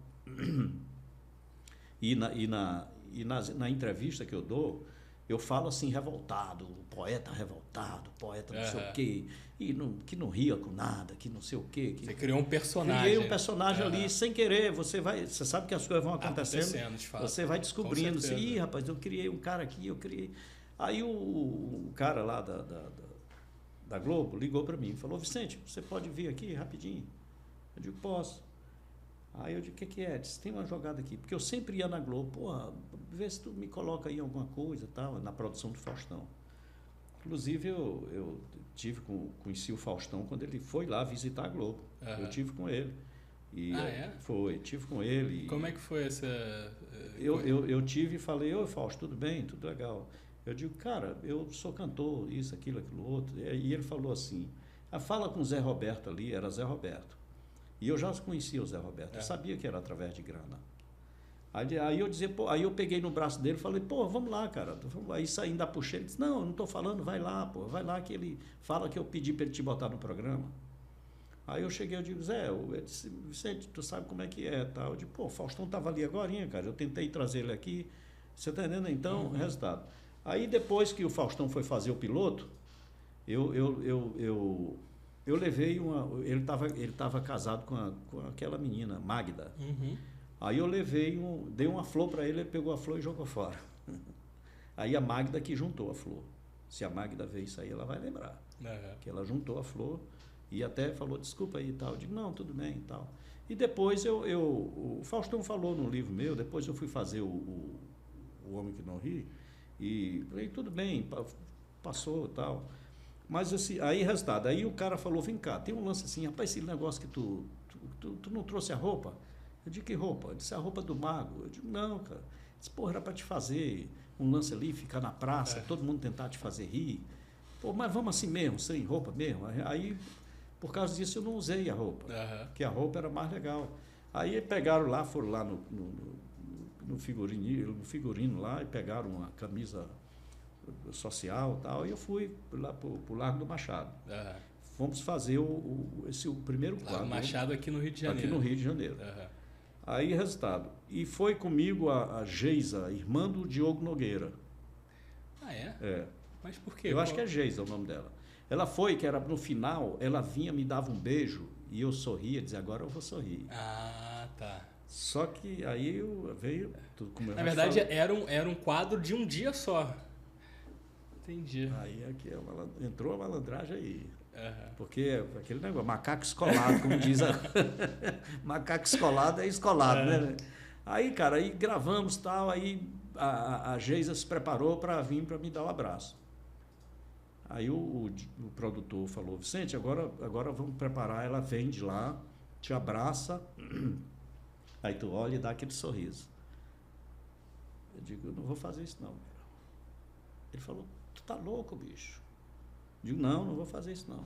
E na entrevista que eu dou, eu falo assim, revoltado, poeta não sei o quê, e que não ria com nada, que não sei o quê. Você criou um personagem. Criei um personagem ali, sem querer, você sabe que as coisas vão acontecendo, de fato. você vai descobrindo, assim, rapaz, eu criei um cara aqui, Aí o cara lá da Globo ligou para mim e falou, Vicente, você pode vir aqui rapidinho? Eu digo, posso. Aí eu digo, o que é? Disse, tem uma jogada aqui. Porque eu sempre ia na Globo, porra, vê se tu me coloca aí alguma coisa, tal, na produção do Faustão. Inclusive, eu conheci o Faustão quando ele foi lá visitar a Globo. Eu tive com ele. E tive com ele. Como é que foi essa... Eu tive e falei, oi Fausto, tudo bem? Tudo legal. Eu digo, cara, eu sou cantor, isso, aquilo outro. E ele falou assim, fala com o Zé Roberto ali, era Zé Roberto. E eu já conhecia o Zé Roberto, eu sabia que era através de grana. Aí eu dizia, pô, aí eu peguei no braço dele e falei, pô, vamos lá, cara. Aí saindo da puxeira, ele disse, não, eu não estou falando, vai lá, pô, vai lá que ele fala que eu pedi para ele te botar no programa. Aí eu cheguei, eu digo, Zé, eu disse, Vicente, tu sabe como é que é, tal. Eu digo, pô, o Faustão estava ali agorinha, cara, eu tentei trazer ele aqui, você está entendendo? Então, resultado. Aí depois que o Faustão foi fazer o piloto, eu levei ele estava casado com aquela menina, Magda. Aí eu dei uma flor para ele pegou a flor e jogou fora. Aí a Magda que juntou a flor. Se a Magda ver isso aí, ela vai lembrar. Que ela juntou a flor e até falou, desculpa aí e tal. Eu digo, não, tudo bem e tal. E depois o Faustão falou no livro meu, depois eu fui fazer o Homem que Não Ri, e falei, tudo bem, passou e tal. Mas assim, aí resultado, aí o cara falou, vem cá, tem um lance assim, rapaz, esse negócio que tu não trouxe a roupa? Eu digo, que roupa? Ele disse, a roupa do Mago. Eu digo, não, cara. Ele disse, porra, era para te fazer um lance ali, ficar na praça, todo mundo tentar te fazer rir. Pô, mas vamos assim mesmo, sem roupa mesmo. Aí, por causa disso, eu não usei a roupa, porque a roupa era mais legal. Aí pegaram lá, foram lá no figurino lá e pegaram uma camisa social e tal, e eu fui lá pro Largo do Machado. Fomos fazer o primeiro quadro. Largo Machado aqui no Rio de Janeiro. Aqui no Rio de Janeiro. Aí, resultado. E foi comigo a Geisa, irmã do Diogo Nogueira. Ah, é? É. Mas por quê? Eu acho que é Geisa o nome dela. Ela foi, que era no final, ela vinha, me dava um beijo, e eu sorria, dizia, agora eu vou sorrir. Ah, tá. Só que aí veio... Na verdade, era um quadro de um dia só. Entendi. Aí aqui entrou a malandragem aí. Porque aquele negócio, macaco escolado, como diz macaco escolado é escolado, né? Aí, cara, aí gravamos tal, aí a Geisa se preparou para vir para me dar o abraço. Aí o produtor falou, Vicente, agora vamos preparar, ela vem de lá, te abraça, aí tu olha e dá aquele sorriso. Eu digo, eu não vou fazer isso não. Ele falou, tu tá louco, bicho? Eu digo, não vou fazer isso não.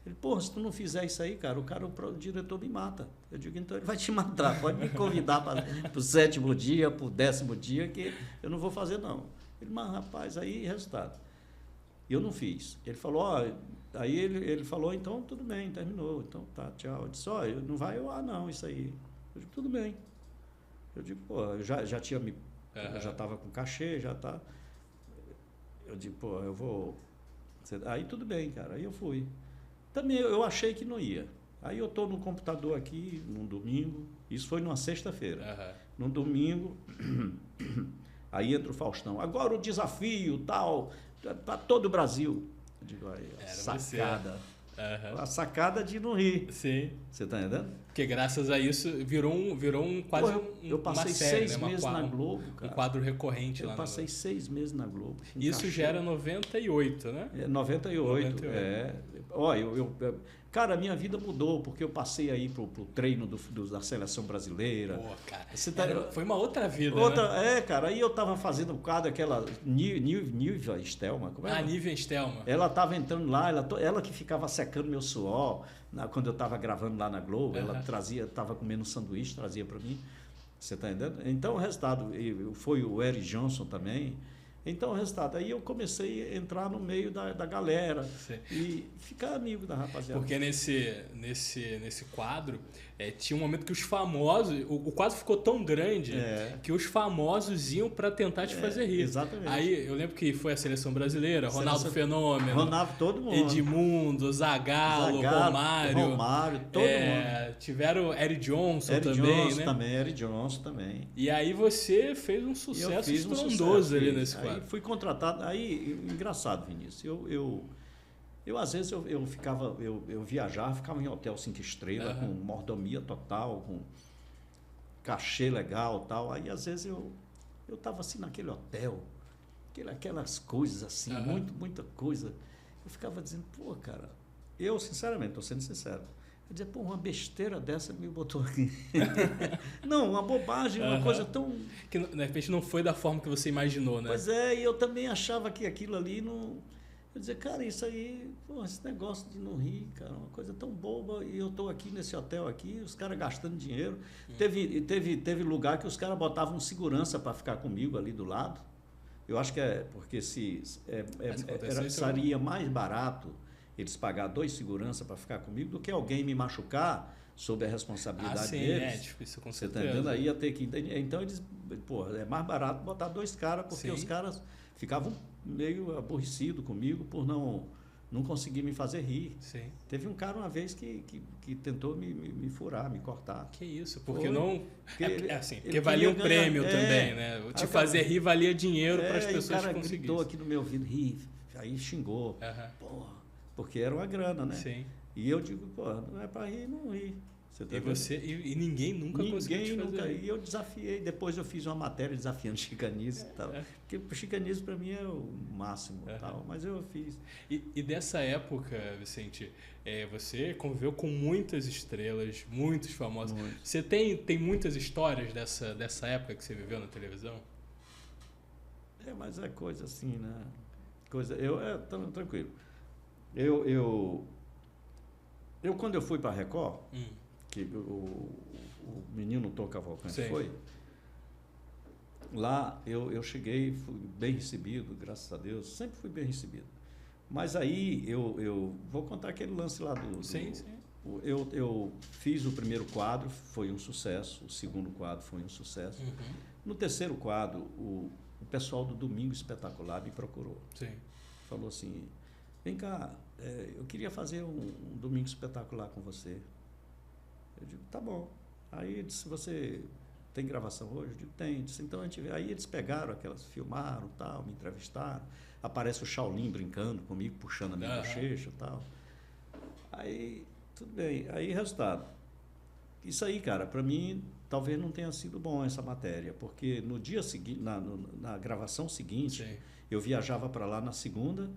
Ele, porra, se tu não fizer isso aí, o diretor me mata. Eu digo, então ele vai te matar, pode me convidar para o 7º dia, para o 10º dia, que eu não vou fazer não. Ele, mas rapaz, aí resultado. E eu não fiz. Ele falou, aí ele falou, então tudo bem, terminou, então tá, tchau. Eu disse, não vai, não, isso aí. Eu digo, tudo bem. Eu digo, pô, eu já tinha eu já estava com cachê, já tá. Eu digo, pô, eu vou... Aí tudo bem, cara, aí eu fui. Também eu achei que não ia. Aí eu estou no computador aqui, num domingo, isso foi numa sexta-feira. Num domingo, aí entra o Faustão. Agora o desafio, tal, para todo o Brasil. Eu digo, aí, sacada. A sacada de não rir. Sim. Você está entendendo? Porque graças a isso virou quase eu passei uma série, 6 meses na Globo, cara. Um quadro recorrente lá. Eu passei 6 meses na Globo. Isso já era 98, né? 98. Olha, cara, a minha vida mudou, porque eu passei aí pro treino da seleção brasileira. Pô, cara, foi uma outra vida, né? Cara, aí eu tava fazendo um quadro, aquela Nívia Stelma. Como é? Nívia Stelma. Ela tava entrando lá, ela que ficava secando meu suor, quando eu tava gravando lá na Globo, ela tava comendo um sanduíche, trazia para mim. Você tá entendendo? Então, o resultado, foi o Eric Johnson também. Então, o resultado, aí eu comecei a entrar no meio da galera. Sim. E ficar amigo da rapaziada. Porque nesse quadro, tinha um momento que os famosos... O quadro ficou tão grande que os famosos iam para tentar te fazer rir. Exatamente. Aí eu lembro que foi a Seleção Brasileira, Ronaldo Fenômeno, Ronaldo, todo mundo. Edmundo, Zagallo, Romário, todo mundo. Tiveram Eric Johnson também, Eric Johnson também. E aí você fez um sucesso estrondoso ali nesse quadro. claro. fui contratado. Aí, engraçado, Vinícius, eu às vezes eu viajava, ficava em hotel 5 estrelas, com mordomia total, com cachê legal, tal. Aí às vezes eu estava assim naquele hotel, aquelas coisas assim, muita coisa. Eu ficava dizendo, pô, cara, eu sinceramente, estou sendo sincero, eu dizia, pô, uma besteira dessa me botou aqui. Não, uma bobagem, uma coisa tão... Que de repente não foi da forma que você imaginou, né? Pois é, e eu também achava que aquilo ali não... Eu dizia, cara, isso aí, pô, esse negócio de não rir, cara, uma coisa tão boba, e eu estou aqui nesse hotel aqui, os caras gastando dinheiro. Teve lugar que os caras botavam segurança para ficar comigo ali do lado. Eu acho que é porque seria mais barato eles pagar 2 seguranças para ficar comigo do que alguém me machucar sob a responsabilidade deles. Tipo, isso com você certeza. tá entendendo? Aí ia ter que... Então eles, pô, é mais barato botar 2 caras, porque os caras ficavam meio aborrecidos comigo por não conseguir me fazer rir. Sim. Teve um cara uma vez que tentou me furar, me cortar. Que isso? Porque não... Porque ele valia um ganhar, prêmio também, né? Te fazer rir valia dinheiro para as pessoas que conseguissem. O cara gritou aqui no meu ouvido, ri, aí xingou. Porra, porque era uma grana, né? Sim. E eu digo, pô, não é para rir, não ri. E ninguém nunca conseguiu te fazer. E eu desafiei. Depois eu fiz uma matéria desafiando chicanismo e tal. Porque o chicanismo para mim é o máximo, tal, mas eu fiz. E dessa época, Vicente, você conviveu com muitas estrelas, muitos famosos. Você tem muitas histórias dessa época que você viveu na televisão? Mas é coisa assim, né? Tranquilo. Eu quando eu fui para a Record, que o menino Tom Cavalcante foi, lá eu cheguei, fui bem recebido, graças a Deus, sempre fui bem recebido. Mas aí eu vou contar aquele lance lá do... Sim. Eu fiz o primeiro quadro, foi um sucesso, o segundo quadro foi um sucesso. No terceiro quadro, o pessoal do Domingo Espetacular me procurou. Sim. Falou assim, vem cá, eu queria fazer um Domingo Espetacular com você. Eu digo, tá bom. Aí ele disse, você tem gravação hoje? Eu digo, tem. Disse, então a gente vê. Aí eles pegaram aquelas, filmaram, tal, me entrevistaram. Aparece o Shaolin brincando comigo, puxando a minha bochecha e tal. Aí, tudo bem. Aí, resultado. Isso aí, cara, para mim, talvez não tenha sido bom essa matéria, porque no dia seguinte, na gravação seguinte, eu viajava para lá na segunda,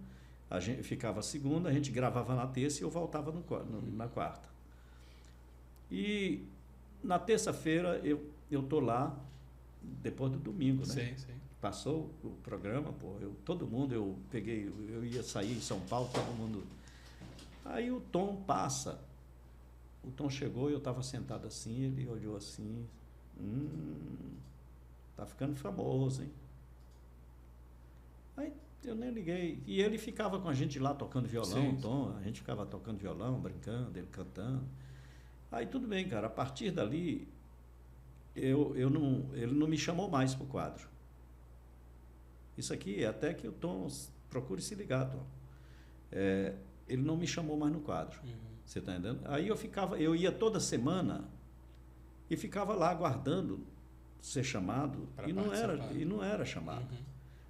a gente ficava segunda, a gente gravava na terça e eu voltava na quarta. E na terça-feira eu tô lá depois do domingo, né? Sim. Passou o programa, pô, eu ia sair em São Paulo, todo mundo. Aí o Tom passa. O Tom chegou e eu estava sentado assim, ele olhou assim, tá ficando famoso, hein? Aí eu nem liguei. E ele ficava com a gente lá tocando violão, o Tom, a gente ficava tocando violão, brincando, ele cantando. Aí tudo bem, cara. A partir dali, ele não me chamou mais para o quadro. Isso aqui é até que o Tom procure se ligar, Tom. Ele não me chamou mais no quadro. Você está entendendo? Aí eu ia toda semana e ficava lá aguardando ser chamado e não era chamado.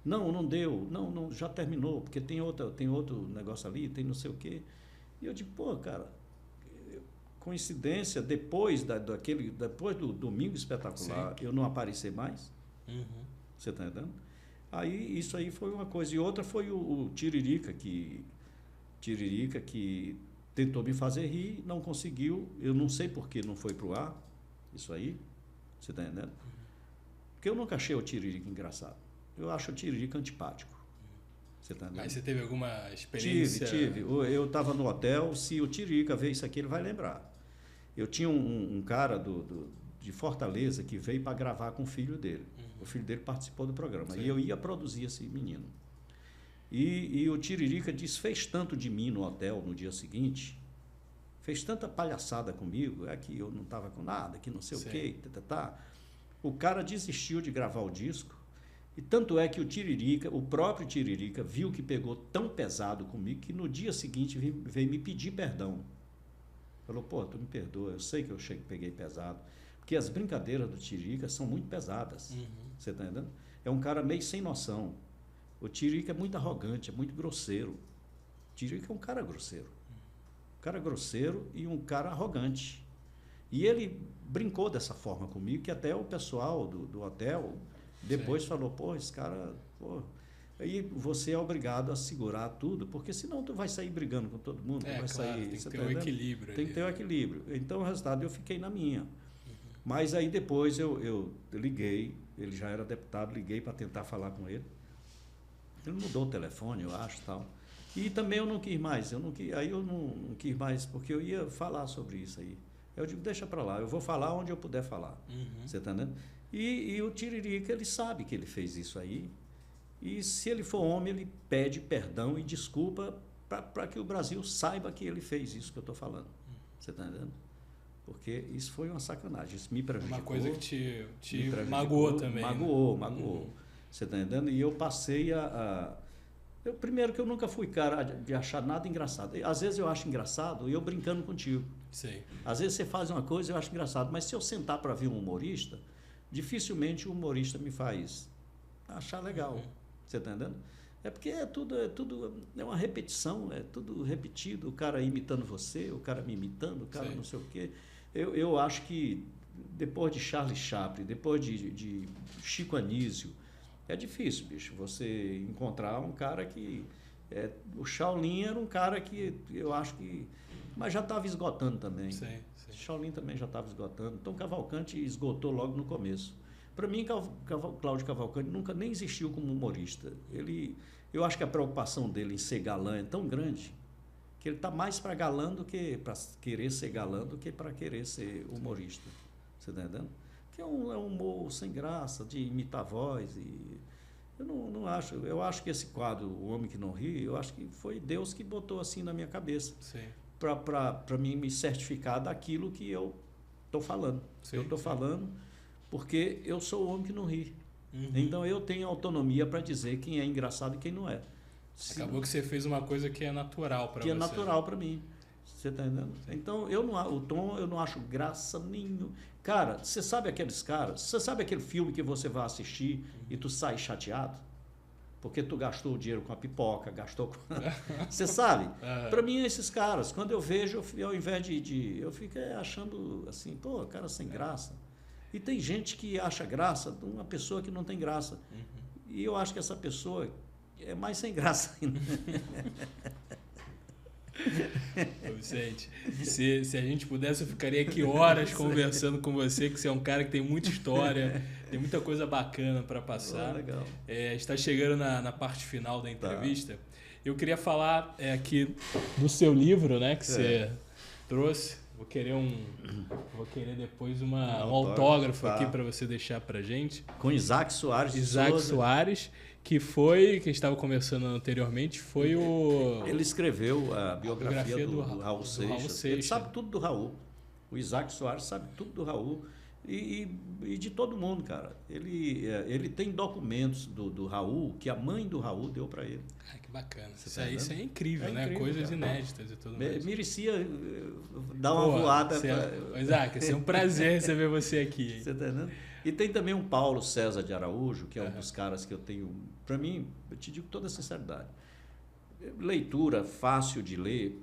Não deu, não, já terminou, porque tem outro negócio ali, tem não sei o quê. E eu digo, pô, cara, coincidência, depois do Domingo Espetacular, eu não aparecer mais. Você está entendendo? Aí isso aí foi uma coisa. E outra foi o Tiririca que tentou me fazer rir, não conseguiu. Eu não sei por que não foi para o ar, isso aí. Você está entendendo? Porque eu nunca achei o Tiririca engraçado. Eu acho o Tiririca antipático. Você tá entendendo? Mas você teve alguma experiência? Tive. Eu estava no hotel, se o Tiririca ver isso aqui, ele vai lembrar. Eu tinha um cara de Fortaleza que veio para gravar com o filho dele. O filho dele participou do programa. Sim. E eu ia produzir esse menino. E o Tiririca desfez tanto de mim no hotel no dia seguinte, fez tanta palhaçada comigo, que eu não estava com nada, que não sei o quê, O cara desistiu de gravar o disco. E tanto é que o próprio Tiririca, viu que pegou tão pesado comigo que no dia seguinte veio me pedir perdão. Falou, pô, tu me perdoa, eu sei que eu peguei pesado. Porque as brincadeiras do Tiririca são muito pesadas. Você está entendendo? É um cara meio sem noção. O Tiririca é muito arrogante, é muito grosseiro. O Tiririca é um cara grosseiro. Um cara grosseiro e um cara arrogante. E ele brincou dessa forma comigo, que até o pessoal do hotel depois falou, pô, esse cara... Pô. Aí você é obrigado a segurar tudo, porque senão tu vai sair brigando com todo mundo. Vai claro, sair, tem que ter um equilíbrio. Tem que ter um equilíbrio. Então, o resultado, eu fiquei na minha. Mas aí depois eu liguei, ele já era deputado, liguei para tentar falar com ele. Ele mudou o telefone, eu acho, tal. E também eu não quis mais, aí eu não quis mais, porque eu ia falar sobre isso aí. Eu digo, deixa para lá, eu vou falar onde eu puder falar. Você está entendendo? E o Tiririca, ele sabe que ele fez isso aí. E se ele for homem, ele pede perdão e desculpa para que o Brasil saiba que ele fez isso que eu estou falando. Você está entendendo? Porque isso foi uma sacanagem, isso me prejudicou. Uma coisa que te magoou também. Magoou. Você está entendendo? E eu passei primeiro que eu nunca fui cara de achar nada engraçado. Às vezes eu acho engraçado e eu brincando contigo. Sim. Às vezes você faz uma coisa e eu acho engraçado, mas se eu sentar para ver um humorista, dificilmente o humorista me faz achar legal. Você está entendendo? É porque é uma repetição, é tudo repetido, o cara imitando você, o cara me imitando, o cara não sei o quê. Eu acho que depois de Charlie Chaplin, depois de Chico Anísio, é difícil, bicho, você encontrar um cara que... o Shaolin era um cara que eu acho que... Mas já estava esgotando também. Sim. Shaolin também já estava esgotando. Então Cavalcante esgotou logo no começo. Para mim, Cláudio Cavalcante nunca nem existiu como humorista. Eu acho que a preocupação dele em ser galã é tão grande que ele está mais para galã do que para querer ser galã do que para querer ser humorista. Você está entendendo? Que é um humor sem graça, de imitar a voz. E eu não acho. Eu acho que esse quadro, O Homem que Não Ri, eu acho que foi Deus que botou assim na minha cabeça. Para mim me certificar daquilo que eu estou falando. Eu estou falando porque eu sou o homem que não ri. Então eu tenho autonomia para dizer quem é engraçado e quem não é. Acabou que você fez uma coisa que é natural para você. Que é natural para mim. Você está entendendo? Então o Tom eu não acho graça nenhuma. Cara, você sabe aqueles caras? Você sabe aquele filme que você vai assistir e tu sai chateado? Porque tu gastou o dinheiro com a pipoca, gastou com... Você sabe? Para mim, esses caras, quando eu vejo, ao invés eu fico achando assim, pô, cara sem graça. E tem gente que acha graça de uma pessoa que não tem graça. E eu acho que essa pessoa é mais sem graça ainda. Ô Vicente, se a gente pudesse, eu ficaria aqui horas conversando com você, que você é um cara que tem muita história, tem muita coisa bacana para passar. Legal. Está chegando na parte final da entrevista. Eu queria falar aqui do seu livro, né, que você trouxe. Vou querer depois um autógrafo aqui para você deixar para gente. Com Isaac Soares. Soares, que foi, que a gente estava conversando anteriormente, foi o... Ele escreveu a biografia do Raul Seixas. Ele sabe tudo do Raul. O Isaac Soares sabe tudo do Raul e de todo mundo, cara. Ele tem documentos do Raul que a mãe do Raul deu para ele. Que bacana. Isso é incrível, né? Incrível, coisas cara. Inéditas e tudo mais. Merecia dar uma voada. Isaac, é um prazer receber você aqui. Você tá entendendo? E tem também um Paulo César de Araújo, que é um dos caras que eu tenho... Para mim, eu te digo com toda sinceridade, leitura fácil de ler,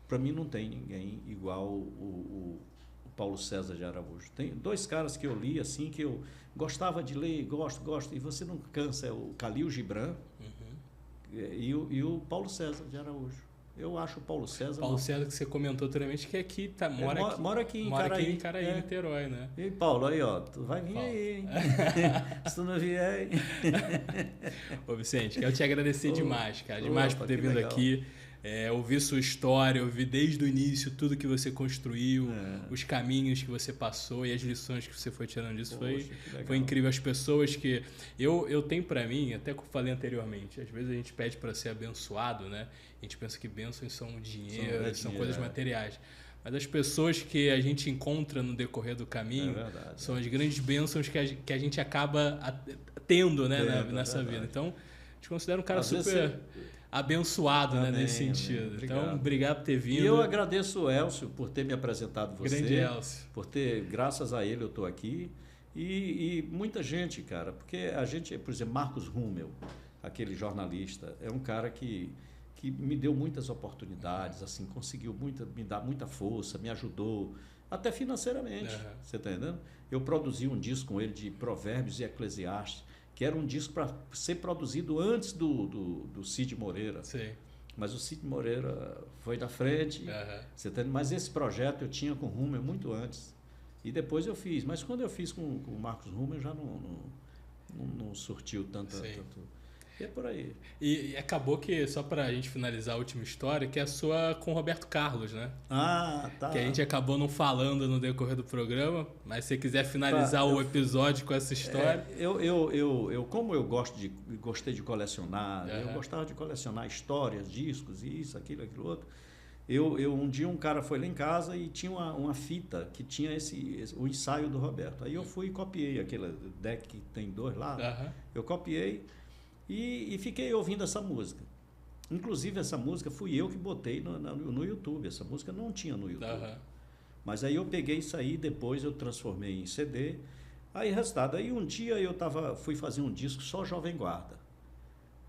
para mim não tem ninguém igual o Paulo César de Araújo. Tem dois caras que eu li, assim, que eu gostava de ler, gosto, e você não cansa, é o Khalil Gibran e o Paulo César de Araújo. Eu acho o Paulo César... Paulo César, que você comentou anteriormente, que aqui mora aqui em Caraí. Niterói, né? E Paulo, aí, ó, tu vai vir aí, hein? Se tu não vier, hein? Ô, Vicente, quero te agradecer demais, cara. Demais por ter vindo aqui. Ouvir sua história, ouvir desde o início tudo que você construiu, os caminhos que você passou e as lições que você foi tirando disso. Foi incrível. As pessoas que... Eu tenho para mim, até que eu falei anteriormente, às vezes a gente pede para ser abençoado, né? A gente pensa que bênçãos são dinheiro, são coisas materiais. Mas as pessoas que a gente encontra no decorrer do caminho são as grandes bênçãos que a gente acaba tendo, né, nessa vida. Então, a gente considera um cara super... abençoado, né, nesse sentido. Obrigado. Então, obrigado por ter vindo. E eu agradeço o Elcio por ter me apresentado você. Grande Elcio. Graças a ele eu estou aqui. E muita gente, cara, porque a gente, por exemplo, Marcos Rummel, aquele jornalista, é um cara que me deu muitas oportunidades, assim, conseguiu me dar muita força, me ajudou, até financeiramente, você está entendendo? Eu produzi um disco com ele de Provérbios e Eclesiastes, que era um disco para ser produzido antes do Cid Moreira. Sim. Mas o Cid Moreira foi na frente, você tá entendendo? Mas esse projeto eu tinha com o Rumer muito antes, e depois eu fiz. Mas quando eu fiz com o Marcos Rumer, já não surtiu tanto. E é por aí. E acabou que, só pra gente finalizar a última história, que é a sua com o Roberto Carlos, né? Ah, tá. Que a gente acabou não falando no decorrer do programa, mas se você quiser finalizar o episódio com essa história... Como eu gostei de colecionar, eu gostava de colecionar histórias, discos, isso, aquilo outro. Um dia um cara foi lá em casa e tinha uma fita que tinha o ensaio do Roberto. Aí eu fui e copiei aquele deck que tem 2 lá, eu copiei, e fiquei ouvindo essa música. Inclusive, essa música fui eu que botei no YouTube. Essa música não tinha no YouTube. Mas aí eu peguei isso aí, depois eu transformei em CD. Aí, resultado, aí um dia fui fazer um disco só Jovem Guarda.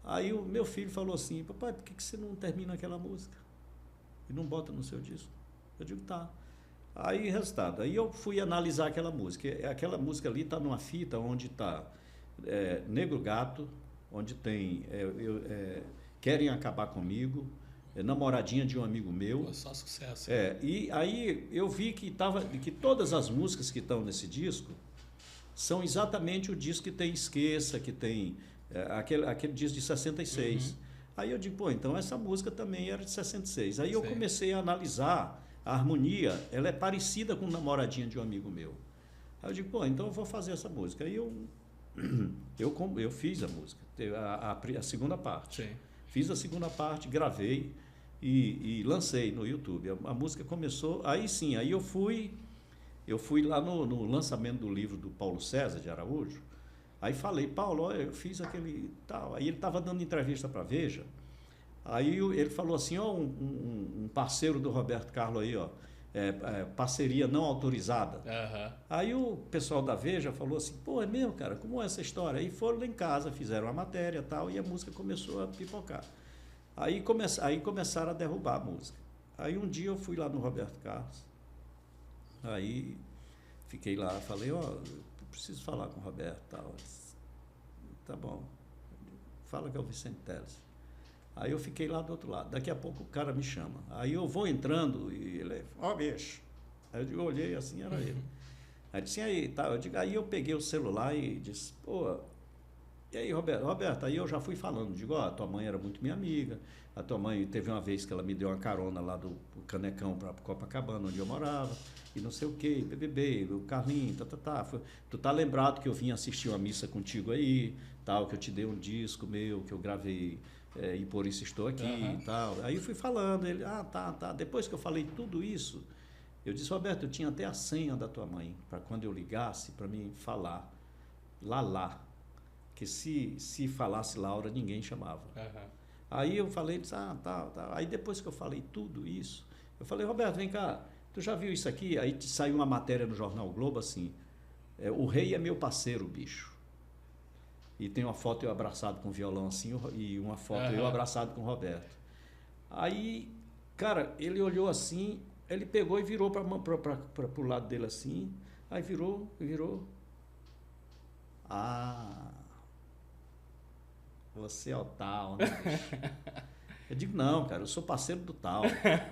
Aí o meu filho falou assim, papai, por que você não termina aquela música? E não bota no seu disco? Eu digo, tá. Aí, resultado, aí eu fui analisar aquela música. Aquela música ali está numa fita onde está Negro Gato, onde tem Querem Acabar Comigo, Namoradinha de um Amigo Meu. Pô, só sucesso. E aí eu vi que todas as músicas que estão nesse disco são exatamente o disco que tem Esqueça, que tem aquele disco de 66. Aí eu digo, pô, então essa música também era de 66. Aí eu comecei a analisar a harmonia, ela é parecida com Namoradinha de um Amigo Meu. Aí eu digo, pô, então eu vou fazer essa música. Aí eu fiz a música, a segunda parte. Sim. Fiz a segunda parte, gravei e lancei no YouTube. A música começou, aí sim, aí eu fui lá no lançamento do livro do Paulo César de Araújo, aí falei, Paulo, olha, eu fiz aquele tal. Aí ele estava dando entrevista para Veja, aí ele falou assim, ó, um parceiro do Roberto Carlos aí, ó, parceria não autorizada. Aí o pessoal da Veja falou assim, pô, é mesmo, cara, como é essa história? Aí foram lá em casa, fizeram a matéria e tal, e a música começou a pipocar. Aí começaram a derrubar a música. Aí um dia eu fui lá no Roberto Carlos, aí fiquei lá, falei, ó, preciso falar com o Roberto e tal. Disse, tá bom, fala que é o Vicente Teles. Aí eu fiquei lá do outro lado. Daqui a pouco o cara me chama. Aí eu vou entrando e ele, ó, bicho. Aí eu olhei assim, era ele. Aí disse, aí, tá. Aí eu peguei o celular e disse, pô, e aí, Roberto, aí eu já fui falando. Digo, ó, a tua mãe era muito minha amiga. A tua mãe teve uma vez que ela me deu uma carona lá do Canecão para Copacabana, onde eu morava. E não sei o quê, BBB, o Carlinho, Tu tá lembrado que eu vim assistir uma missa contigo aí, tal, que eu te dei um disco meu, que eu gravei... e por isso estou aqui e tal. Aí eu fui falando, ele, tá. Depois que eu falei tudo isso, eu disse, Roberto, eu tinha até a senha da tua mãe, para quando eu ligasse, para mim falar, lá, que se falasse Laura, ninguém chamava. Aí eu falei, disse, tá. Aí depois que eu falei tudo isso, eu falei, Roberto, vem cá, tu já viu isso aqui? Aí saiu uma matéria no Jornal Globo assim, o rei é meu parceiro, bicho. E tem uma foto eu abraçado com o violão assim, e uma foto eu abraçado com o Roberto. Aí, cara, ele olhou assim, ele pegou e virou para o lado dele assim, aí virou. Você é o tal, né? Eu digo, não, cara, eu sou parceiro do tal,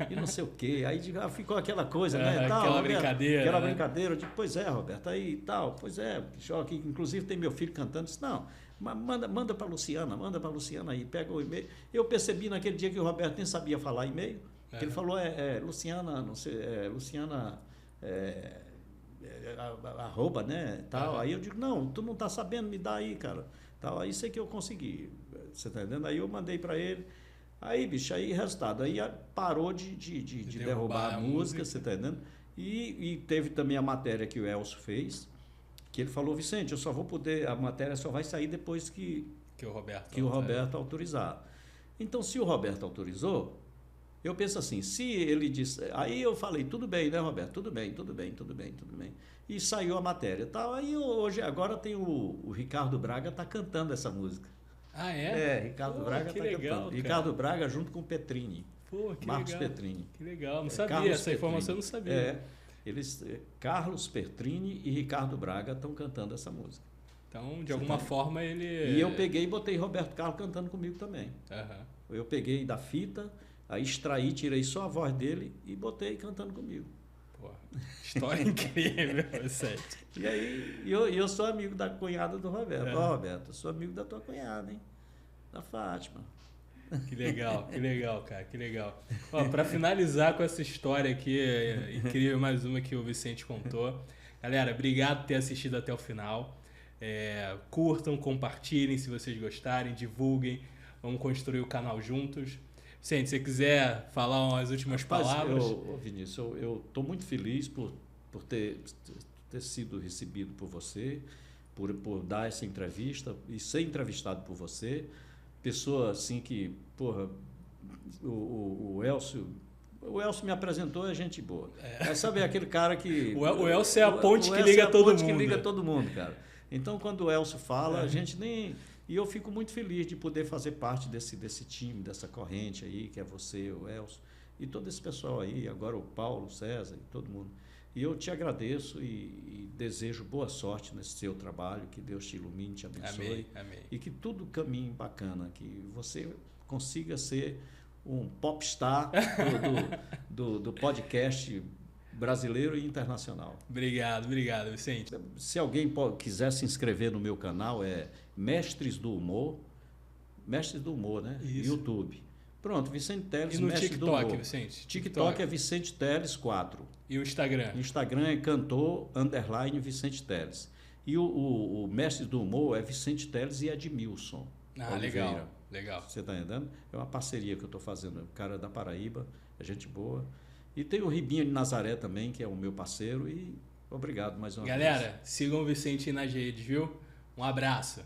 e não sei o quê. Aí ficou aquela coisa, né? Tal, aquela Roberto, brincadeira. Aquela brincadeira. Eu digo, pois é, Roberto, aí tal, pois é. Aqui, inclusive tem meu filho cantando. Disse, não, manda para Luciana aí, pega o e-mail. Eu percebi naquele dia que o Roberto nem sabia falar e-mail, que ele falou, Luciana, não sei, Luciana, arroba, né? Tal. Aí eu digo, não, tu não tá sabendo, me dá aí, cara. Tal. Aí sei que eu consegui, você tá entendendo? Aí eu mandei para ele. Aí, bicho, aí resultado, aí parou de derrubar a música, você tá entendendo? E teve também a matéria que o Elcio fez, que ele falou, Vicente, eu só vou poder, a matéria só vai sair depois que o Roberto autorizar. Então, se o Roberto autorizou, eu penso assim, se ele disse, aí eu falei, tudo bem, né, Roberto? Tudo bem. E saiu a matéria, tal. Aí agora tem o Ricardo Braga tá cantando essa música. Ah, é? Ricardo Braga que tá legal, cantando. cara. Ricardo Braga junto com o Petrini. Pô, que Marcos legal. Petrini. Que legal, não sabia. Carlos Essa Petrini. informação eu não sabia. Carlos Petrini e Ricardo Braga estão cantando essa música. Então, de alguma forma, ele... E eu peguei e botei Roberto Carlos cantando comigo também. Uhum. Eu peguei da fita, aí extraí, tirei só a voz dele e botei cantando comigo. Pô, história incrível, Vicente. E aí, eu sou amigo da cunhada do Roberto. Ó, Roberto, eu sou amigo da tua cunhada, hein? Da Fátima. Que legal, cara, que legal. Para finalizar com essa história aqui, incrível, mais uma que o Vicente contou. Galera, obrigado por ter assistido até o final. Curtam, compartilhem se vocês gostarem, divulguem. Vamos construir o canal juntos. Vicente, se você quiser falar umas últimas palavras. Vinícius, eu estou muito feliz por ter sido recebido por você, por dar essa entrevista e ser entrevistado por você. Pessoa assim que, porra, o Elcio me apresentou, é gente boa. Sabe aquele cara que... O Elcio é a ponte que liga todo mundo. que liga todo mundo, cara. Então, quando o Elcio fala, a gente nem... E eu fico muito feliz de poder fazer parte desse time, dessa corrente aí, que é você, o Elcio, e todo esse pessoal aí, agora o Paulo, o César, e todo mundo. E eu te agradeço e desejo boa sorte nesse seu trabalho, que Deus te ilumine, te abençoe. Amém. E que tudo caminhe bacana, que você consiga ser um popstar do podcast brasileiro e internacional. Obrigado, Vicente. Se alguém quiser se inscrever no meu canal, é Mestres do Humor, né? Isso. YouTube. Pronto, Vicente Teles, e no Mestre TikTok, do Humor. Vicente? TikTok é Vicente Teles 4. E o Instagram? O Instagram é cantor_Vicente Teles. E o Mestre do Humor é Vicente Teles e Edmilson Oliveira. Legal. Você está entendendo? É uma parceria que eu estou fazendo. O cara é da Paraíba, é gente boa. E tem o Ribinho de Nazaré também, que é o meu parceiro. E obrigado mais uma vez. Galera, sigam o Vicente nas redes, viu? Um abraço.